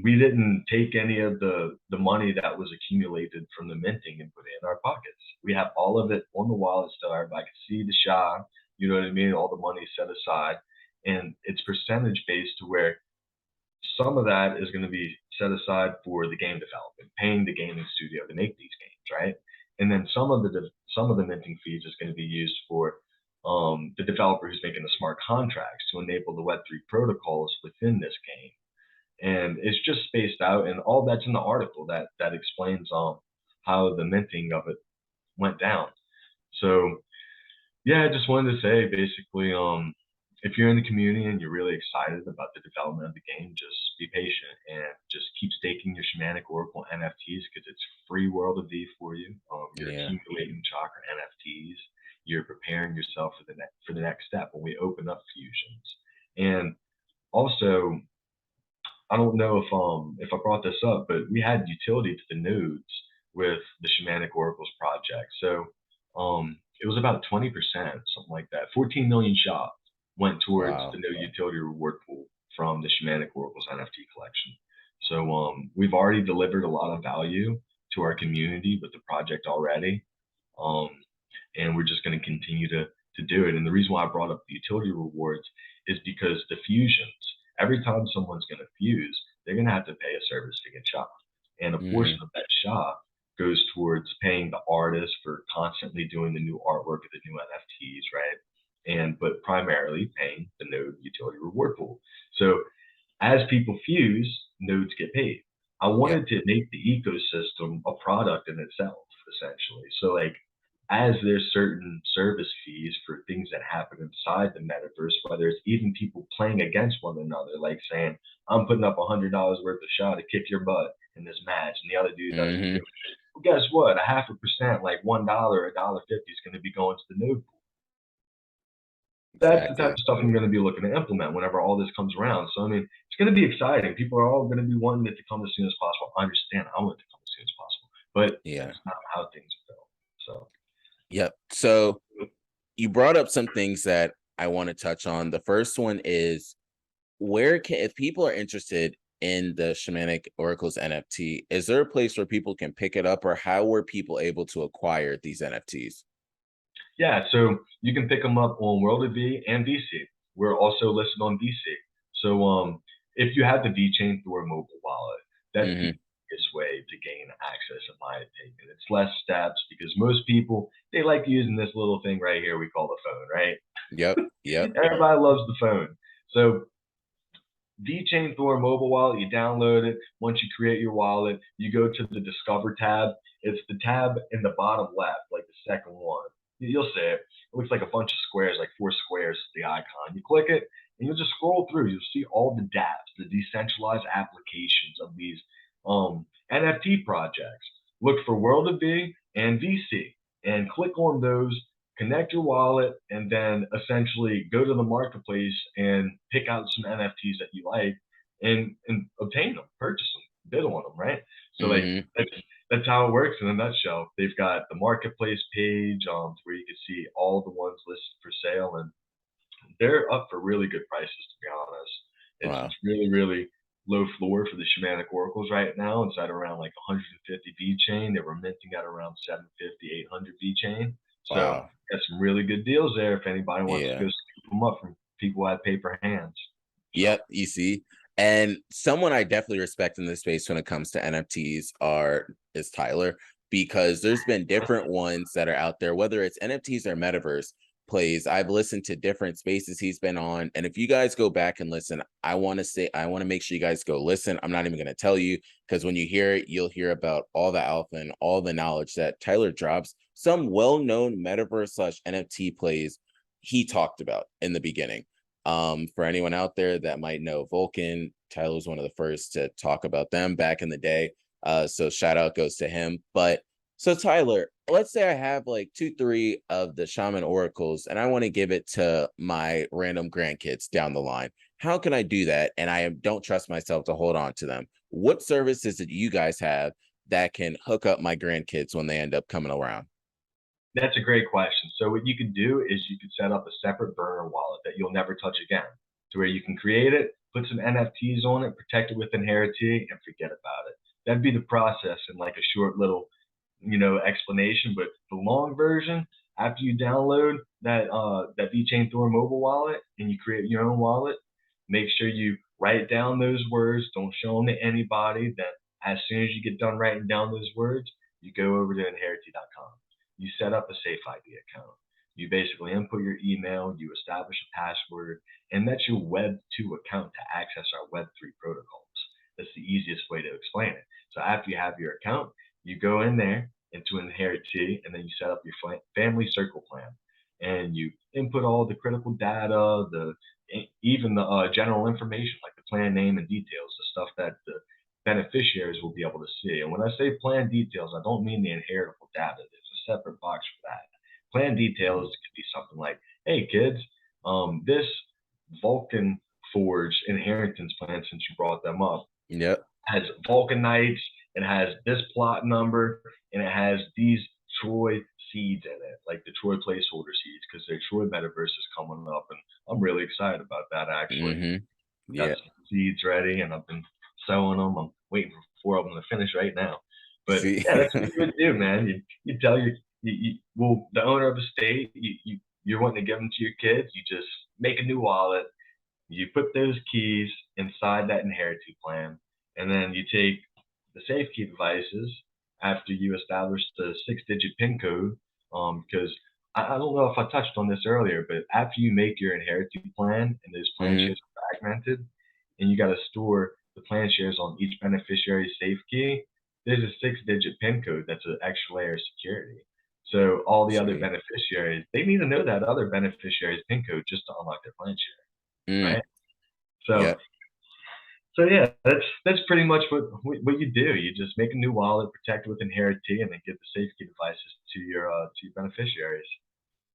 We didn't take any of the money that was accumulated from the minting and put it in our pockets. We have all of it on the wallet still. Everybody can see the SHA, you know what I mean? All the money set aside. And it's percentage based to where some of that is going to be set aside for the game development, paying the gaming studio to make these games, right? And then some of the minting fees is going to be used for the developer who's making the smart contracts to enable the Web3 protocols within this game. And it's just spaced out, and all that's in the article that explains how the minting of it went down. So yeah, I just wanted to say basically, if you're in the community and you're really excited about the development of the game, just be patient and just keep staking your Shamanic Oracle NFTs, because it's free world of V for you. You're Yeah. accumulating chakra NFTs. You're preparing yourself for the next step when we open up fusions. And also, I don't know if I brought this up, but we had utility to the nodes with the Shamanic Oracles project. So it was about 20%, something like that. 14 million SHA went towards Wow. the node utility reward pool from the Shamanic Oracles NFT collection. So we've already delivered a lot of value to our community with the project already. Um, and we're just going to continue to do it. And the reason why I brought up the utility rewards is because the fusions, every time someone's going to fuse, they're going to have to pay a service fee in SHA. And a portion Mm-hmm. of that SHA goes towards paying the artist for constantly doing the new artwork of the new NFTs, right? But primarily paying the node utility reward pool. So as people fuse, nodes get paid. I Yep. wanted to make the ecosystem a product in itself, essentially. So like as there's certain service fees for things that happen inside the metaverse, whether it's even people playing against one another, like saying, I'm putting up $100 worth of SHA to kick your butt in this match, and the other dude doesn't do Mm-hmm. it. Well, guess what? A 0.5%, like $1, $1.50 is going to be going to the node pool. That's the type Exactly. of stuff I'm going to be looking to implement whenever all this comes around. So, I mean, it's going to be exciting. People are all going to be wanting it to come as soon as possible. I understand. I want it to come as soon as possible, but Yeah. that's not how things are going. So, Yep. So you brought up some things that I want to touch on. The first one is, where can, if people are interested in the Shamanic Oracles NFT, is there a place where people can pick it up, or how were people able to acquire these NFTs? Yeah, so you can pick them up on World of V and VC. We're also listed on VC. So if you have the VChain through a mobile wallet, that's the easiest way to gain access, in my opinion. It's less steps because most people, they like using this little thing right here we call the phone, right? Yep. Everybody loves the phone. So VChain through a mobile wallet, you download it. Once you create your wallet, you go to the Discover tab. It's the tab in the bottom left, like the second one. You'll see it. It looks like a bunch of squares, like 4 squares, the icon. You click it, and you'll just scroll through. You'll see all the dApps, the decentralized applications of these NFT projects. Look for World of V and VC, and click on those, connect your wallet, and then essentially go to the marketplace and pick out some NFTs that you like and obtain them, purchase them, bid on them, right? So like that's how it works in a nutshell. They've got the marketplace page where you can see all the ones listed for sale, and they're up for really good prices, to be honest. Wow. It's really, really low floor for the Shamanic Oracles right now. It's at around like 150 VChain. They were minting at around 750, 800 VChain. So Wow. got some really good deals there if anybody wants to Yeah. go scoop them up from people who have paper hands. So. Yep, you see. And someone I definitely respect in this space when it comes to NFTs is Tyler, because there's been different ones that are out there, whether it's NFTs or metaverse plays. I've listened to different spaces he's been on. And if you guys go back and listen, I want to make sure you guys go listen. I'm not even going to tell you, because when you hear it, you'll hear about all the alpha and all the knowledge that Tyler drops. Some well-known metaverse slash NFT plays he talked about in the beginning. For anyone out there that might know Vulcan, Tyler was one of the first to talk about them back in the day. So shout out goes to him. But so Tyler, let's say I have like 2-3 of the Shaman Oracles and I want to give it to my random grandkids down the line. How can I do that? And I don't trust myself to hold on to them. What services do you guys have that can hook up my grandkids when they end up coming around? That's a great question. So what you could do is you could set up a separate burner wallet that you'll never touch again, to where you can create it, put some NFTs on it, protect it with Inherity, and forget about it. That'd be the process in like a short little, explanation. But the long version, after you download that VChain Thor mobile wallet and you create your own wallet, make sure you write down those words. Don't show them to anybody. Then as soon as you get done writing down those words, you go over to inherity.com. You set up a Safe ID account. You basically input your email, you establish a password, and that's your Web 2 account to access our Web 3 protocols. That's the easiest way to explain it. So after you have your account, you go in there into Inherity, and then you set up your family circle plan. And you input all the critical data, even the general information like the plan name and details, the stuff that the beneficiaries will be able to see. And when I say plan details, I don't mean the inheritable data. There's a separate box for that. Plan details could be something like, hey kids, this Vulcan Forge inheritance plan, since you brought them up, has Vulcanites, it has this plot number, and it has these Troy seeds in it, like the Troy placeholder seeds, because their Troy metaverse is coming up, and I'm really excited about that actually. Got some seeds ready, and I've been sowing them. I'm waiting for 4 of them to finish right now. But yeah, that's what you would do, man. You tell well, the owner of the state, you're wanting to give them to your kids. You just make a new wallet. You put those keys inside that inheritance plan, and then you take the safe key devices after you establish the 6-digit PIN code. Because I don't know if I touched on this earlier, but after you make your inheritance plan and those plan shares are fragmented, and you got to store the plan shares on each beneficiary's safe key, there's a 6-digit PIN code that's an extra layer of security. So all the other beneficiaries, they need to know that other beneficiary's PIN code just to unlock their plan share, right? So yeah, that's pretty much what you do. You just make a new wallet, protect it with Inherity, and then give the safe key devices to your beneficiaries.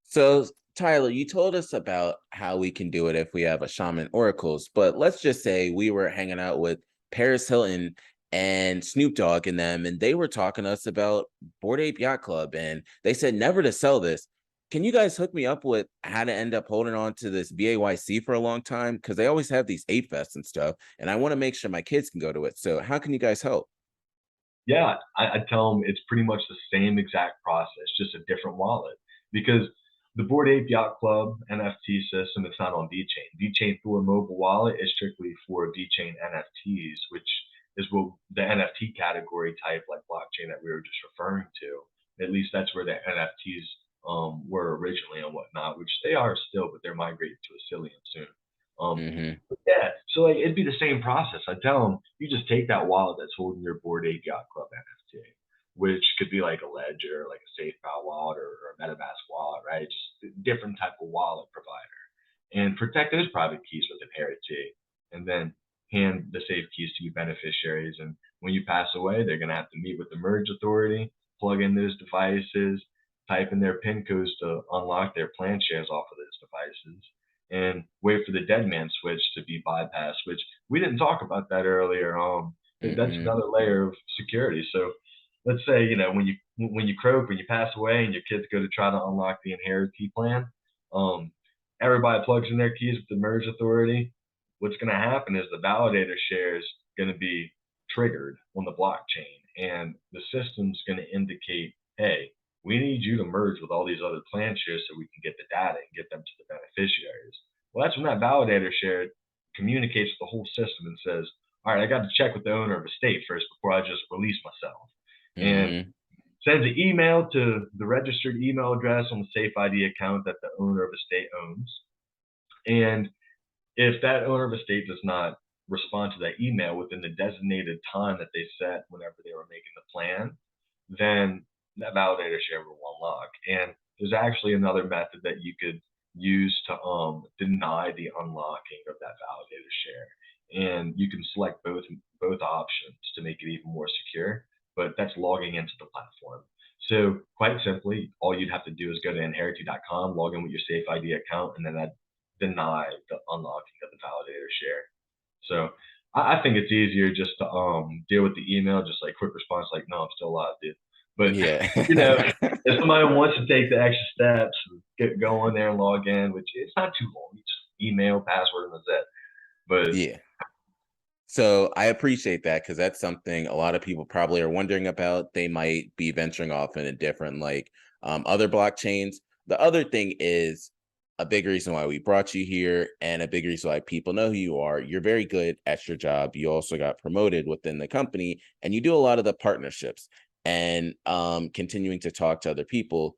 So Tyler, you told us about how we can do it if we have a Shaman Oracles, but let's just say we were hanging out with Paris Hilton and Snoop Dogg and them, and they were talking to us about Bored Ape Yacht Club, and they said never to sell this. Can you guys hook me up with how to end up holding on to this BAYC for a long time? Because they always have these 8 fests and stuff, and I want to make sure my kids can go to it. So how can you guys help? Yeah, I tell them it's pretty much the same exact process, just a different wallet. Because the Bored Ape Yacht Club NFT system, it's not on VeChain. VeChain through a mobile wallet is strictly for VeChain NFTs, which is what the NFT category type, like blockchain that we were just referring to. At least that's where the NFTs were originally and whatnot, which they are still, but they're migrating to Ethereum soon. Um, Hmm. yeah, so like it'd be the same process. I tell them you just take that wallet that's holding your Bored Ape Yacht Club NFT, which could be like a Ledger, like a SafePal wallet, or a MetaMask wallet, right? Just a different type of wallet provider, and protect those private keys with Inheritee, and then hand the safe keys to your beneficiaries. And when you pass away, they're gonna have to meet with the merge authority, plug in those devices, type in their PIN codes to unlock their plan shares off of those devices, and wait for the dead man switch to be bypassed, which we didn't talk about that earlier. That's Hmm. another layer of security. So let's say, when you croak, when you pass away and your kids go to try to unlock the Inheritee plan, um, everybody plugs in their keys with the merge authority. What's going to happen is the validator share is going to be triggered on the blockchain, and the system's going to indicate, hey, we need you to merge with all these other plan shares so we can get the data and get them to the beneficiaries. Well, that's when that validator share communicates with the whole system and says, all right, I got to check with the owner of estate first before I just release myself. And Hmm. sends an email to the registered email address on the Safe ID account that the owner of estate owns. And if that owner of estate does not respond to that email within the designated time that they set whenever they were making the plan, then that validator share will unlock. And there's actually another method that you could use to deny the unlocking of that validator share. And you can select both options to make it even more secure, but that's logging into the platform. So quite simply, all you'd have to do is go to inheritee.com, log in with your Safe ID account, and then that deny the unlocking of the validator share. So I think it's easier just to deal with the email, just like quick response, like, no, I'm still alive, dude. But Yeah. you know, if somebody wants to take the extra steps, go in there and log in, which it's not too long. You just email, password, and that's it. But Yeah. So I appreciate that because that's something a lot of people probably are wondering about. They might be venturing off in a different, like other blockchains. The other thing is a big reason why we brought you here and a big reason why people know who you are. You're very good at your job. You also got promoted within the company and you do a lot of the partnerships and continuing to talk to other people.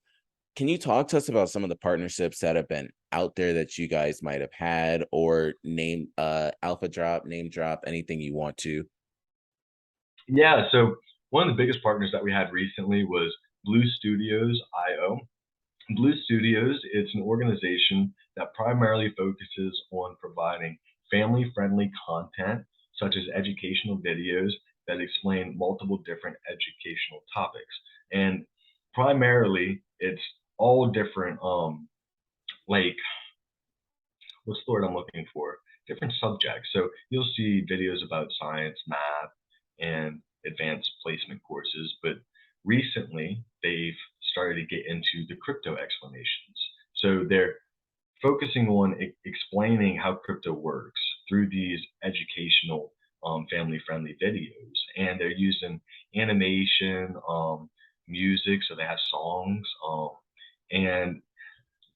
Can you talk to us about some of the partnerships that have been out there that you guys might have had or name alpha drop, name drop, anything you want to? yeah, so one of the biggest partners that we had recently was Blue Studios IO. Blue Studios, it's an organization that primarily focuses on providing family-friendly content, such as educational videos that explain multiple different educational topics. And primarily, it's all different, like, what's the word I'm looking for? Different subjects. So you'll see videos about science, math, and advanced placement courses. But recently, they've started to get into the crypto explanations. So they're focusing on explaining how crypto works through these educational, family-friendly videos, and they're using animation, music, so they have songs, and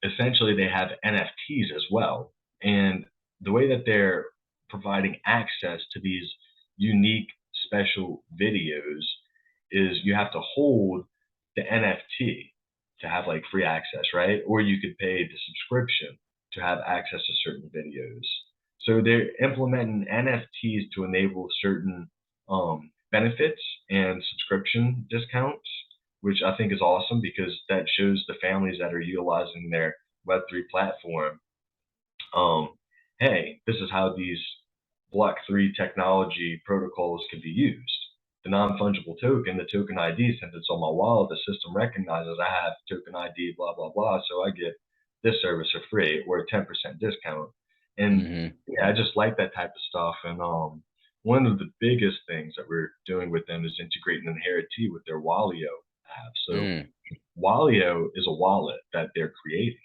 essentially they have NFTs as well. And the way that they're providing access to these unique special videos is you have to hold the NFT to have like free access, right? Or you could pay the subscription to have access to certain videos. So they're implementing NFTs to enable certain benefits and subscription discounts, which I think is awesome because that shows the families that are utilizing their Web3 platform, um, hey, this is how these Block3 technology protocols can be used. The non-fungible token, the token ID, since it's on my wallet, the system recognizes I have token ID, blah, blah, blah. So I get this service for free or a 10% discount. And Hmm. yeah, I just like that type of stuff. And one of the biggest things that we're doing with them is integrating Inheritee with their Walio have. So Walio is a wallet that they're creating.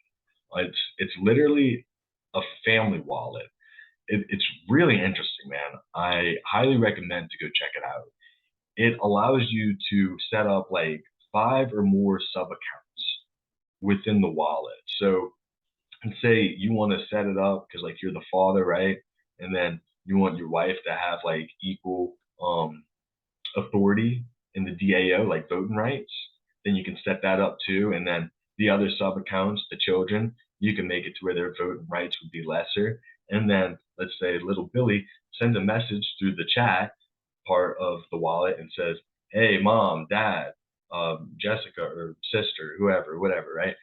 It's literally a family wallet. It's really interesting, man. I highly recommend to go check it out. It allows you to set up like 5 or more sub accounts within the wallet. So, and say you want to set it up because like you're the father, right? And then you want your wife to have like equal authority in the DAO, like voting rights, then you can set that up too. And then the other sub accounts, the children, you can make it to where their voting rights would be lesser. And then let's say little Billy sends a message through the chat part of the wallet and says, "Hey, mom, dad, Jessica or sister, whoever, whatever, right?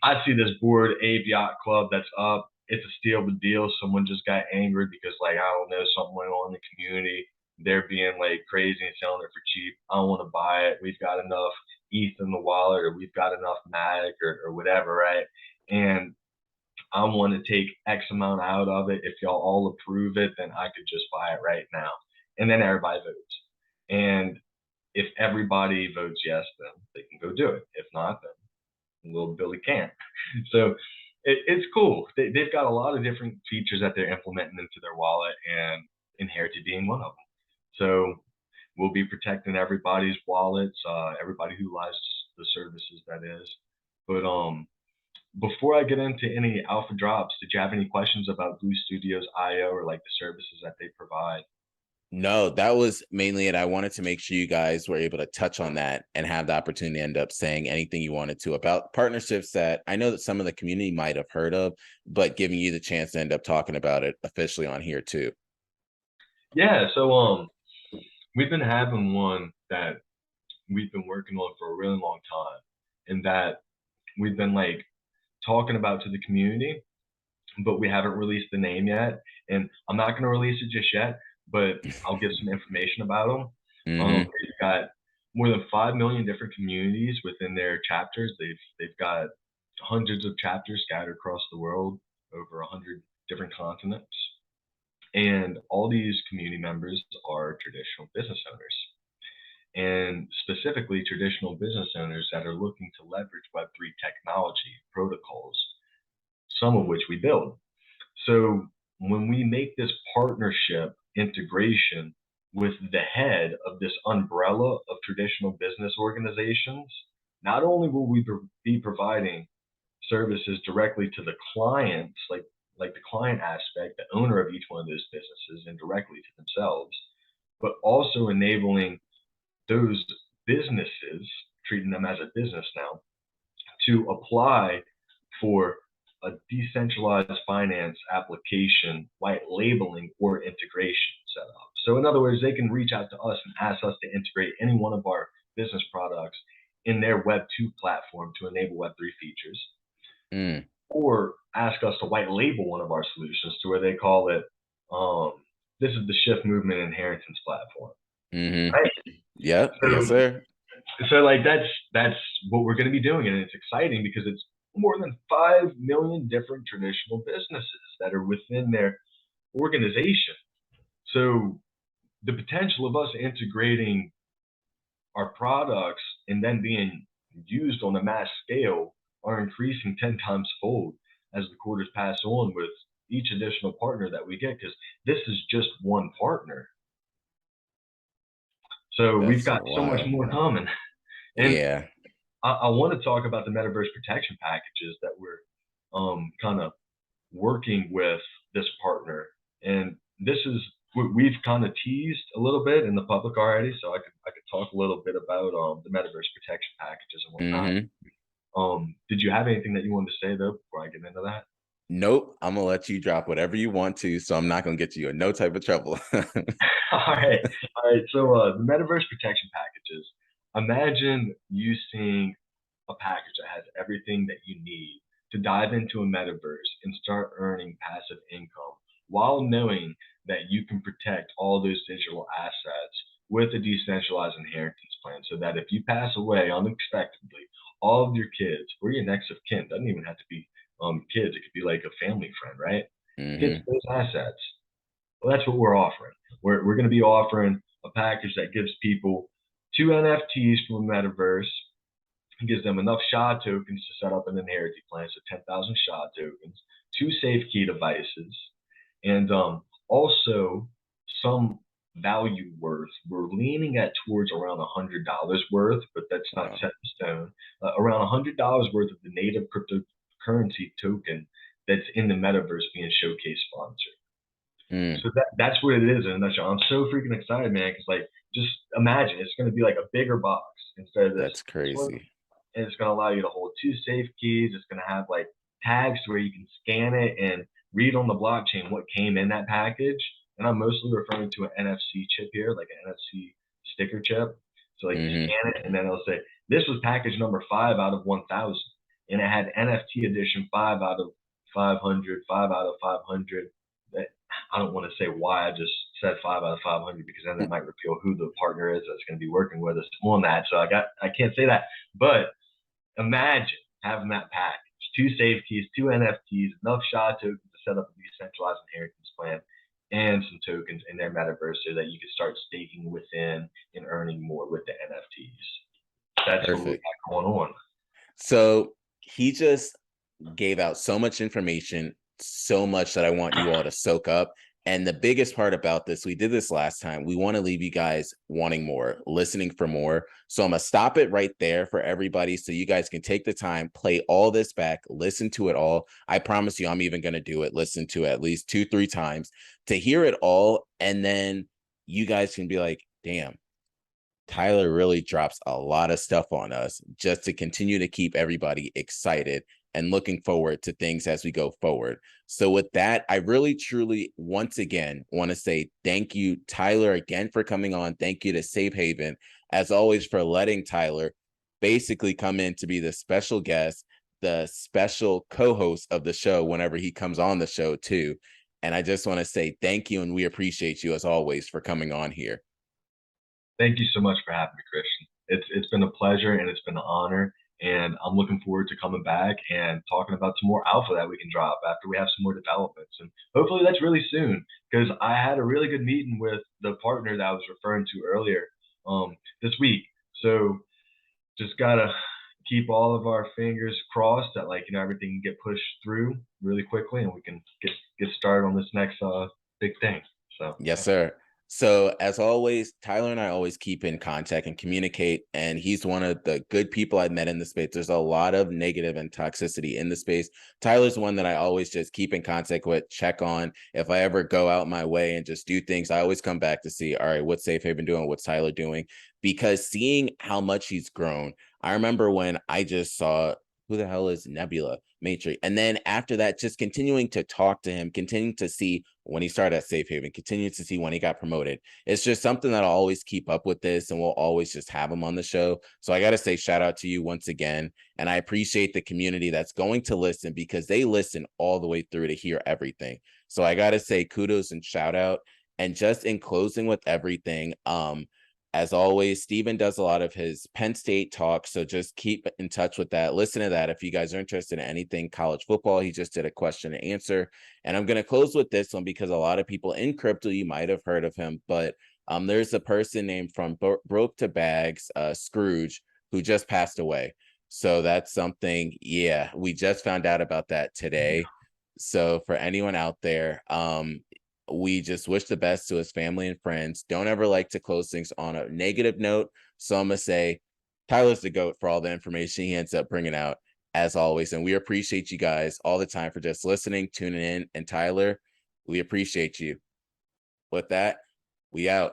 I see this Bored Ape Yacht Club that's up. It's a steal of a deal. Someone just got angry because, like, I don't know, something went on in the community. They're being like crazy and selling it for cheap. I want to buy it. We've got enough ETH in the wallet, or we've got enough Matic, or whatever, right? And I want to take X amount out of it. If y'all all approve it, then I could just buy it right now." And then everybody votes. And if everybody votes yes, then they can go do it. If not, then little Billy can't. So it's cool. They've got a lot of different features that they're implementing into their wallet, and Inherited being one of them. So we'll be protecting everybody's wallets, everybody who utilizes the services, that is. But before I get into any alpha drops, did you have any questions about Blue Studios IO or like the services that they provide? No, that was mainly it. I wanted to make sure you guys were able to touch on that and have the opportunity to end up saying anything you wanted to about partnerships that I know that some of the community might have heard of, but giving you the chance to end up talking about it officially on here too. Yeah, so we've been having one that we've been working on for a really long time, and that we've been like talking about to the community, but we haven't released the name yet. And I'm not going to release it just yet, but I'll give some information about them. They've got more than 5 million different communities within their chapters. They've got hundreds of chapters scattered across the world, over 100 different continents. And all these community members are traditional business owners, and specifically traditional business owners that are looking to leverage Web3 technology protocols, some of which we build. So when we make this partnership integration with the head of this umbrella of traditional business organizations, not only will we be providing services directly to the clients, like the client aspect, the owner of each one of those businesses, and directly to themselves, but also enabling those businesses, treating them as a business now, to apply for a decentralized finance application, white labeling, or integration setup. So in other words, they can reach out to us and ask us to integrate any one of our business products in their Web2 platform to enable Web3 features, or ask us to white label one of our solutions to where they call it, this is the Shift Movement Inheritance platform. Right? Yeah. So, yes, sir. So like that's what we're going to be doing, and it's exciting because it's more than 5 million different traditional businesses that are within their organization. So the potential of us integrating our products and then being used on a mass scale are increasing 10 times fold as the quarters pass on with each additional partner that we get, because this is just one partner. So we've got so much more coming. And yeah, I want to talk about the metaverse protection packages that we're kind of working with this partner. And this is we've kind of teased a little bit in the public already, so I could talk a little bit about the metaverse protection packages and whatnot. Did you have anything that you wanted to say though before I get into that? Nope. I'm gonna let you drop whatever you want to, so I'm not gonna get you in no type of trouble. All right. So the metaverse protection packages. Imagine you seeing a package that has everything that you need to dive into a metaverse and start earning passive income while knowing that you can protect all those digital assets with a decentralized inheritance plan, so that if you pass away unexpectedly, all of your kids or your next of kin, doesn't even have to be kids, it could be like a family friend, right? Gets those assets. Well, that's what we're offering. We're going to be offering a package that gives people 2 NFTs from a metaverse. It gives them enough SHA tokens to set up an inheritance plan, so 10,000 SHA tokens, 2 safe key devices, and also some value worth. We're leaning at towards around $100 worth, but that's not set in stone. Around $100 worth of the native cryptocurrency token that's in the metaverse being showcase sponsored. So that's what it is in a nutshell. I'm so freaking excited, man, because like just imagine it's going to be like a bigger box instead of this. That's crazy. And it's going to allow you to hold 2 safe keys. It's going to have like tags where you can scan it and read on the blockchain what came in that package. And I'm mostly referring to an NFC chip here, like an NFC sticker chip. So like you scan it and then it'll say, this was package number 5 out of 1,000. And it had NFT edition 5 out of 500, 5 out of 500. I don't want to say why I just said 5 out of 500 because then that might reveal who the partner is that's going to be working with us on that. So I can't say that. But imagine having that package, 2 safe keys, 2 NFTs, enough SHA tokens to set up a decentralized inheritance plan, and some tokens in their metaverse so that you can start staking within and earning more with the NFTs. That's Perfect. What we got going on. So he just gave out so much information, so much that I want you all to soak up. And the biggest part about this, we did this last time, we want to leave you guys wanting more, listening for more. So I'm going to stop it right there for everybody so you guys can take the time, play all this back, listen to it all. I promise you, I'm even going to do it, listen to it at least 2-3 times to hear it all. And then you guys can be like, damn, Tyler really drops a lot of stuff on us just to continue to keep everybody excited and looking forward to things as we go forward. So with that, I really, truly, once again, want to say thank you, Tyler, again, for coming on. Thank you to Safe Haven, as always, for letting Tyler basically come in to be the special guest, the special co-host of the show whenever he comes on the show too. And I just want to say thank you, and we appreciate you, as always, for coming on here. Thank you so much for having me, Christian. It's been a pleasure and it's been an honor. And I'm looking forward to coming back and talking about some more alpha that we can drop after we have some more developments. And hopefully that's really soon, because I had a really good meeting with the partner that I was referring to earlier this week. So just got to keep all of our fingers crossed that everything can get pushed through really quickly and we can get started on this next big thing. So yes, sir. So as always, Tyler and I always keep in contact and communicate, and he's one of the good people I've met in the space. There's a lot of negative and toxicity in the space. Tyler's one that I always just keep in contact with, check on. If I ever go out my way and just do things, I always come back to see, all right, what's Safe Haven doing? What's Tyler doing? Because seeing how much he's grown, I remember when I just saw, who the hell is Nebula Matrix? And then after that, just continuing to talk to him, continuing to see when he started at Safe Haven, continuing to see when he got promoted. It's just something that I'll always keep up with this, and we'll always just have him on the show. So I got to say shout out to you once again. And I appreciate the community that's going to listen, because they listen all the way through to hear everything. So I got to say kudos and shout out. And just in closing with everything, as always, Steven does a lot of his Penn State talk, so just keep in touch with that. Listen to that if you guys are interested in anything college football. He just did a question and answer. And I'm going to close with this one because a lot of people in crypto, you might have heard of him, but there's a person named From Broke to Bags, Scrooge, who just passed away. So that's something, yeah, we just found out about that today. So for anyone out there, we just wish the best to his family and friends. Don't ever like to close things on a negative note. So I'm going to say Tyler's the GOAT for all the information he ends up bringing out, as always. And we appreciate you guys all the time for just listening, tuning in. And Tyler, we appreciate you. With that, we out.